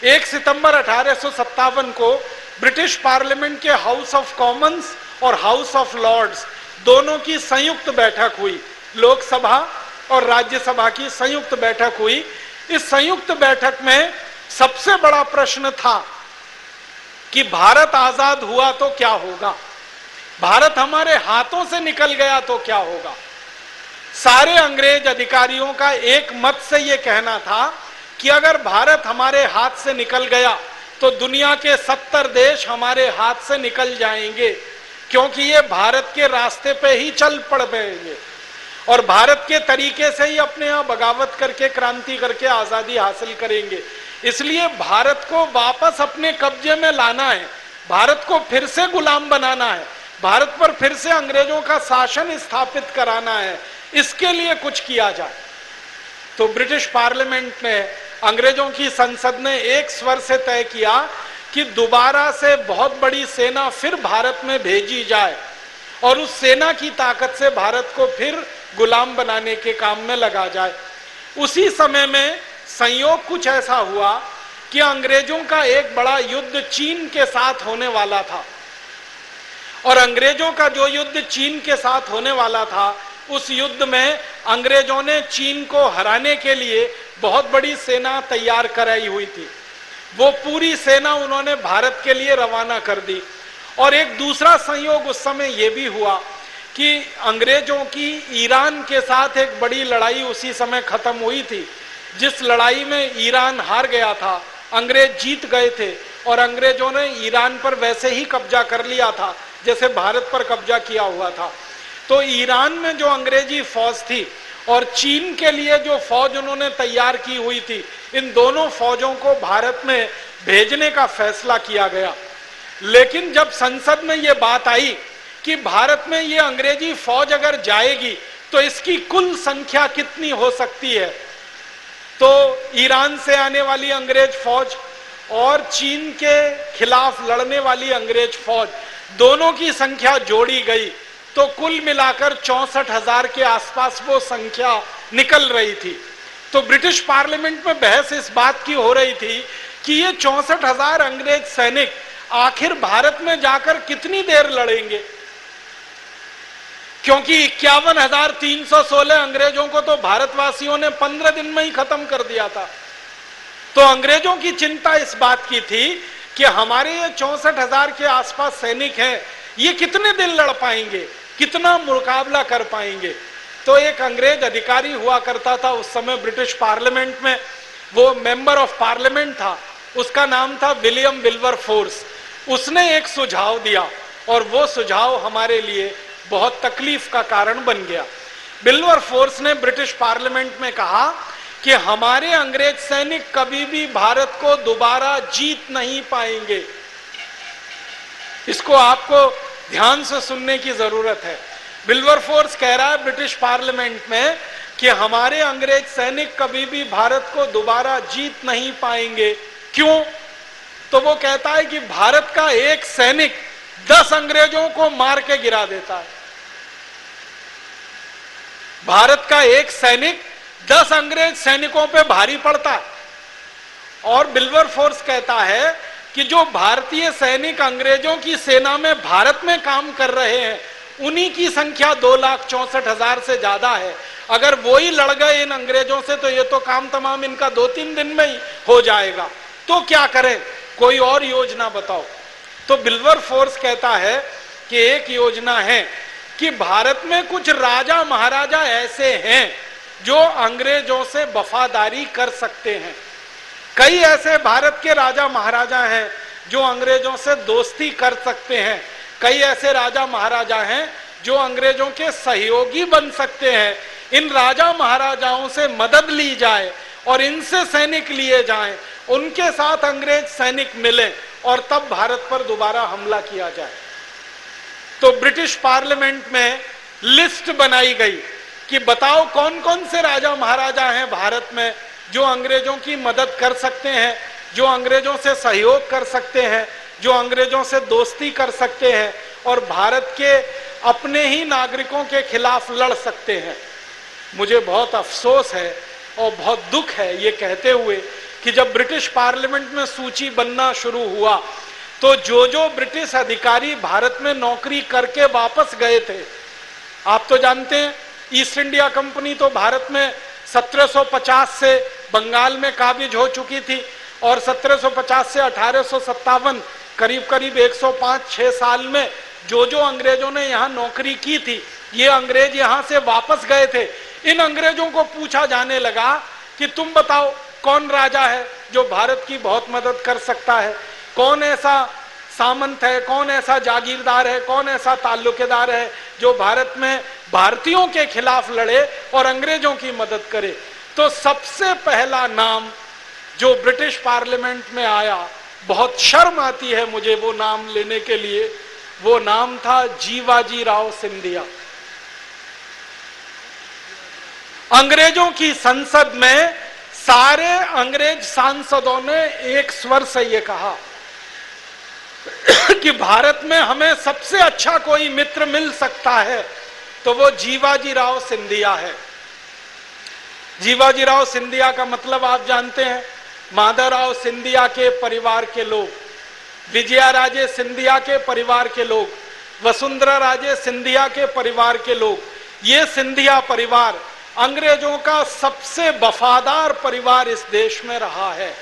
1 सितंबर 1857 को ब्रिटिश पार्लियामेंट के हाउस ऑफ कॉमन्स और हाउस ऑफ लॉर्ड्स दोनों की संयुक्त बैठक हुई। लोकसभा और राज्यसभा की संयुक्त बैठक हुई। इस संयुक्त बैठक में सबसे बड़ा प्रश्न था कि भारत आजाद हुआ तो क्या होगा, भारत हमारे हाथों से निकल गया तो क्या होगा। सारे अंग्रेज अधिकारियों का एक मत से यह कहना था कि अगर भारत हमारे हाथ से निकल गया तो दुनिया के 70 देश हमारे हाथ से निकल जाएंगे, क्योंकि ये भारत के रास्ते पे ही चल पड़ेंगे और भारत के तरीके से ही अपने यहाँ बगावत करके, क्रांति करके आजादी हासिल करेंगे। इसलिए भारत को वापस अपने कब्जे में लाना है, भारत को फिर से गुलाम बनाना है, भारत पर फिर से अंग्रेजों का शासन स्थापित कराना है, इसके लिए कुछ किया जाए। तो ब्रिटिश पार्लियामेंट ने, अंग्रेजों की संसद ने एक स्वर से तय किया कि दोबारा से बहुत बड़ी सेना फिर भारत में भेजी जाए और उस सेना की ताकत से भारत को फिर गुलाम बनाने के काम में लगा जाए। उसी समय में संयोग कुछ ऐसा हुआ कि अंग्रेजों का एक बड़ा युद्ध चीन के साथ होने वाला था, और अंग्रेजों का जो युद्ध चीन के साथ होने वाला था, उस युद्ध में अंग्रेजों ने चीन को हराने के लिए बहुत बड़ी सेना तैयार कराई हुई थी। वो पूरी सेना उन्होंने भारत के लिए रवाना कर दी। और एक दूसरा संयोग उस समय यह भी हुआ कि अंग्रेजों की ईरान के साथ एक बड़ी लड़ाई उसी समय खत्म हुई थी, जिस लड़ाई में ईरान हार गया था, अंग्रेज जीत गए थे और अंग्रेजों ने ईरान पर वैसे ही कब्जा कर लिया था जैसे भारत पर कब्जा किया हुआ था। तो ईरान में जो अंग्रेजी फौज थी और चीन के लिए जो फौज उन्होंने तैयार की हुई थी, इन दोनों फौजों को भारत में भेजने का फैसला किया गया। लेकिन जब संसद में यह बात आई कि भारत में ये अंग्रेजी फौज अगर जाएगी तो इसकी कुल संख्या कितनी हो सकती है, तो ईरान से आने वाली अंग्रेज फौज और चीन के खिलाफ लड़ने वाली अंग्रेज फौज, दोनों की संख्या जोड़ी गई तो कुल मिलाकर 64,000 के आसपास वो संख्या निकल रही थी। तो ब्रिटिश पार्लियामेंट में बहस इस बात की हो रही थी कि ये 64,000 अंग्रेज सैनिक आखिर भारत में जाकर कितनी देर लड़ेंगे, क्योंकि 51,316 अंग्रेजों को तो भारतवासियों ने 15 दिन में ही खत्म कर दिया था। तो अंग्रेजों की चिंता इस बात की थी कि हमारे ये 64,000 के आसपास सैनिक हैं, ये कितने दिन लड़ पाएंगे, कितना मुकाबला कर पाएंगे। तो एक अंग्रेज अधिकारी हुआ करता था उस समय ब्रिटिश पार्लियामेंट में, वो मेंबर ऑफ पार्लियामेंट था, उसका नाम था विलियम विल्बरफोर्स। उसने एक सुझाव दिया और वो सुझाव हमारे लिए बहुत तकलीफ का कारण बन गया। विल्बरफोर्स ने ब्रिटिश पार्लियामेंट में कहा कि हमारे अंग्रेज सैनिक कभी भी भारत को दोबारा जीत नहीं पाएंगे। इसको आपको ध्यान से सुनने की जरूरत है। विल्बरफोर्स कह रहा है ब्रिटिश पार्लियामेंट में कि हमारे अंग्रेज सैनिक कभी भी भारत को दोबारा जीत नहीं पाएंगे। क्यों? तो वो कहता है कि भारत का एक सैनिक 10 अंग्रेजों को मार के गिरा देता है। भारत का एक सैनिक 10 अंग्रेज सैनिकों पे भारी पड़ता है। और विल्बरफोर्स कहता है कि जो भारतीय सैनिक अंग्रेजों की सेना में भारत में काम कर रहे हैं, उन्हीं की संख्या 2,64,000 से ज्यादा है। अगर वो ही लड़ गए इन अंग्रेजों से तो ये तो काम तमाम इनका 2-3 दिन में ही हो जाएगा। तो क्या करें, कोई और योजना बताओ। तो विल्बरफोर्स कहता है कि एक योजना है कि भारत में कुछ राजा महाराजा ऐसे हैं जो अंग्रेजों से वफादारी कर सकते हैं। कई ऐसे भारत के राजा महाराजा हैं जो अंग्रेजों से दोस्ती कर सकते हैं। कई ऐसे राजा महाराजा हैं जो अंग्रेजों के सहयोगी बन सकते हैं। इन राजा महाराजाओं से मदद ली जाए और इनसे सैनिक लिए जाएं, उनके साथ अंग्रेज सैनिक मिले और तब भारत पर दोबारा हमला किया जाए। तो ब्रिटिश पार्लियामेंट में लिस्ट बनाई गई कि बताओ कौन कौन से राजा महाराजा हैं भारत में जो अंग्रेजों की मदद कर सकते हैं, जो अंग्रेजों से सहयोग कर सकते हैं, जो अंग्रेजों से दोस्ती कर सकते हैं और भारत के अपने ही नागरिकों के खिलाफ लड़ सकते हैं। मुझे बहुत अफसोस है और बहुत दुख है ये कहते हुए कि जब ब्रिटिश पार्लियामेंट में सूची बनना शुरू हुआ तो जो ब्रिटिश अधिकारी भारत में नौकरी करके वापस गए थे, आप तो जानते हैं ईस्ट इंडिया कंपनी तो भारत में 1750 से बंगाल में काबिज हो चुकी थी और 1750 से 1857 करीब करीब 105-6 साल में जो अंग्रेजों ने यहाँ नौकरी की थी, ये अंग्रेज यहाँ से वापस गए थे। इन अंग्रेजों को पूछा जाने लगा कि तुम बताओ कौन राजा है जो भारत की बहुत मदद कर सकता है, कौन ऐसा सामंत है, कौन ऐसा जागीरदार है, कौन ऐसा ताल्लुकेदार है जो भारत में भारतीयों के खिलाफ लड़े और अंग्रेजों की मदद करे। तो सबसे पहला नाम जो ब्रिटिश पार्लियामेंट में आया, बहुत शर्म आती है मुझे वो नाम लेने के लिए, वो नाम था जीवाजी राव सिंधिया। अंग्रेजों की संसद में सारे अंग्रेज सांसदों ने एक स्वर से ये कहा कि भारत में हमें सबसे अच्छा कोई मित्र मिल सकता है तो वो जीवाजी राव सिंधिया है। जीवाजी राव सिंधिया का मतलब आप जानते हैं, माधवराव सिंधिया के परिवार के लोग, विजया राजे सिंधिया के परिवार के लोग, वसुंधरा राजे सिंधिया के परिवार के लोग, ये सिंधिया परिवार अंग्रेजों का सबसे वफादार परिवार इस देश में रहा है।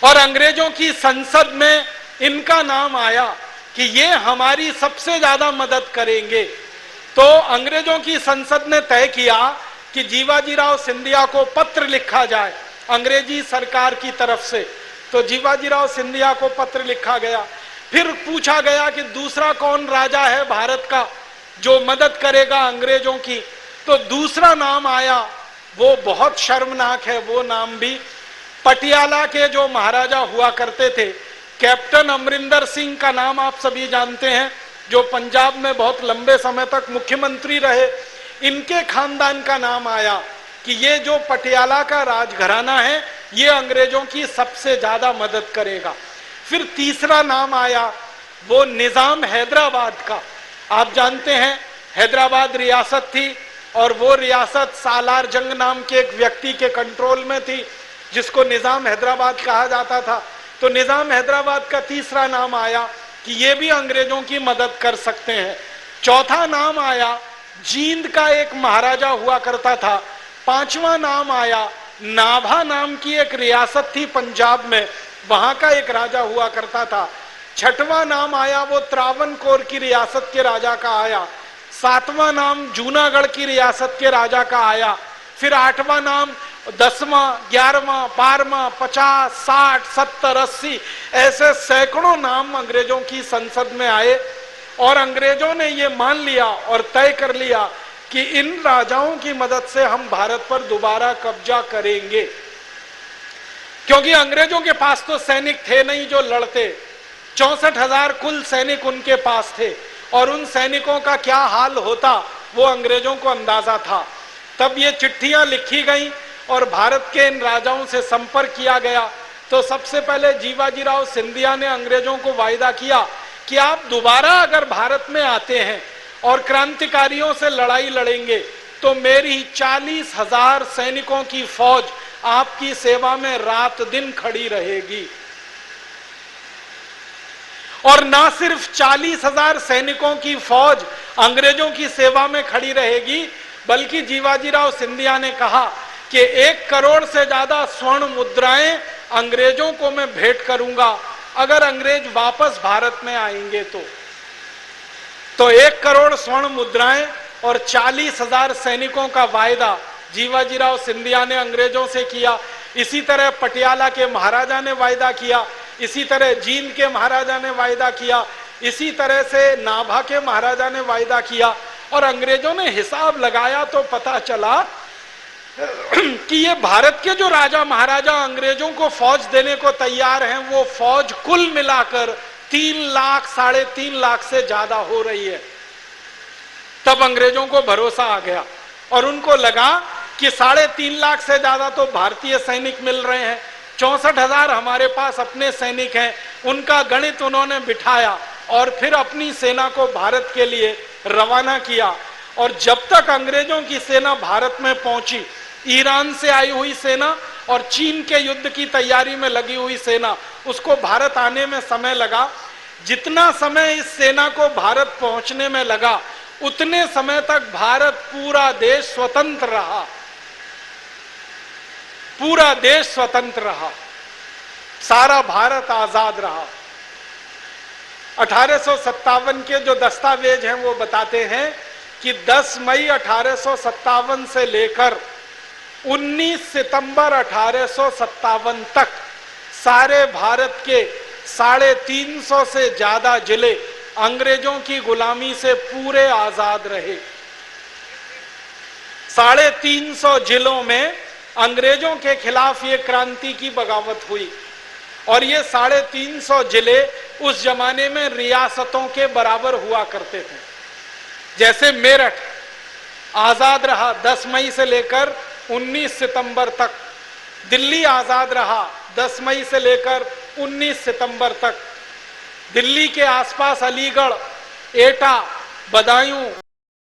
और अंग्रेजों की संसद में इनका नाम आया कि ये हमारी सबसे ज्यादा मदद करेंगे। तो अंग्रेजों की संसद ने तय किया कि जीवाजी राव सिंधिया को पत्र लिखा जाए अंग्रेजी सरकार की तरफ से। तो जीवाजी राव सिंधिया को पत्र लिखा गया। फिर पूछा गया कि दूसरा कौन राजा है भारत का जो मदद करेगा अंग्रेजों की। तो दूसरा नाम आया, वो बहुत शर्मनाक है। वो नाम भी पटियाला के जो महाराजा हुआ करते थे, कैप्टन अमरिंदर सिंह का नाम आप सभी जानते हैं, जो पंजाब में बहुत लंबे समय तक मुख्यमंत्री रहे। इनके खानदान का नाम आया कि ये जो पटियाला का राजघराना है ये अंग्रेजों की सबसे ज्यादा मदद करेगा। फिर तीसरा नाम आया वो निजाम हैदराबाद का। आप जानते हैं हैदराबाद रियासत थी और वो रियासत सालार जंग नाम के एक व्यक्ति के कंट्रोल में थी जिसको निजाम हैदराबाद कहा जाता था। तो निजाम हैदराबाद का तीसरा नाम आया कि ये भी अंग्रेजों की मदद कर सकते हैं। चौथा नाम आया जींद का एक महाराजा हुआ करता था। पांचवा नाम आया नाभा नाम की एक रियासत थी पंजाब में, वहां का एक राजा हुआ करता था। छठवां नाम आया वो त्रावणकोर की रियासत के राजा का आया। सातवां नाम जूनागढ़ की रियासत के राजा का आया। फिर आठवां नाम 10वां, 11वां, 12वां, 50, 60, 70, 80 ऐसे सैकड़ों नाम अंग्रेजों की संसद में आए। और अंग्रेजों ने ये मान लिया और तय कर लिया कि इन राजाओं की मदद से हम भारत पर दोबारा कब्जा करेंगे। क्योंकि अंग्रेजों के पास तो सैनिक थे नहीं जो लड़ते, 64,000 कुल सैनिक उनके पास थे और उन सैनिकों का क्या हाल होता वो अंग्रेजों को अंदाजा था। तब ये चिट्ठियां लिखी गई और भारत के इन राजाओं से संपर्क किया गया। तो सबसे पहले जीवाजी राव सिंधिया ने अंग्रेजों को वायदा किया कि आप दोबारा अगर भारत में आते हैं और क्रांतिकारियों से लड़ाई लड़ेंगे तो मेरी 40,000 सैनिकों की फौज आपकी सेवा में रात दिन खड़ी रहेगी। और ना सिर्फ 40,000 सैनिकों की फौज अंग्रेजों की सेवा में खड़ी रहेगी, बल्कि जीवाजी राव सिंधिया ने कहा कि 1 करोड़ से ज्यादा स्वर्ण मुद्राएं अंग्रेजों को मैं भेंट करूंगा अगर अंग्रेज वापस भारत में आएंगे तो 1 करोड़ स्वर्ण मुद्राएं और 40,000 सैनिकों का वायदा जीवाजी राव सिंधिया ने अंग्रेजों से किया। इसी तरह पटियाला के महाराजा ने वायदा किया, इसी तरह जींद के महाराजा ने वायदा किया, इसी तरह से नाभा के महाराजा ने वायदा किया। और अंग्रेजों ने हिसाब लगाया तो पता चला कि ये भारत के जो राजा महाराजा अंग्रेजों को फौज देने को तैयार हैं, वो फौज कुल मिलाकर 3 लाख 3.5 लाख से ज्यादा हो रही है। तब अंग्रेजों को भरोसा आ गया और उनको लगा कि 3.5 लाख से ज्यादा तो भारतीय सैनिक मिल रहे हैं, 64,000 हमारे पास अपने सैनिक हैं। उनका गणित उन्होंने बिठाया और फिर अपनी सेना को भारत के लिए रवाना किया। और जब तक अंग्रेजों की सेना भारत में पहुंची, ईरान से आई हुई सेना और चीन के युद्ध की तैयारी में लगी हुई सेना, उसको भारत आने में समय लगा। जितना समय इस सेना को भारत पहुंचने में लगा उतने समय तक भारत पूरा देश स्वतंत्र रहा, पूरा देश स्वतंत्र रहा, सारा भारत आजाद रहा। 1857 के जो दस्तावेज हैं वो बताते हैं कि 10 मई 1857 से लेकर 19 सितंबर 1857 तक सारे भारत के 350 से ज्यादा जिले अंग्रेजों की गुलामी से पूरे आजाद रहे। 350 जिलों में अंग्रेजों के खिलाफ ये क्रांति की बगावत हुई। और ये 350 जिले उस जमाने में रियासतों के बराबर हुआ करते थे। जैसे मेरठ आजाद रहा 10 मई से लेकर 19 सितंबर तक, दिल्ली आजाद रहा 10 मई से लेकर 19 सितंबर तक, दिल्ली के आसपास अलीगढ़, एटा, बदायूं,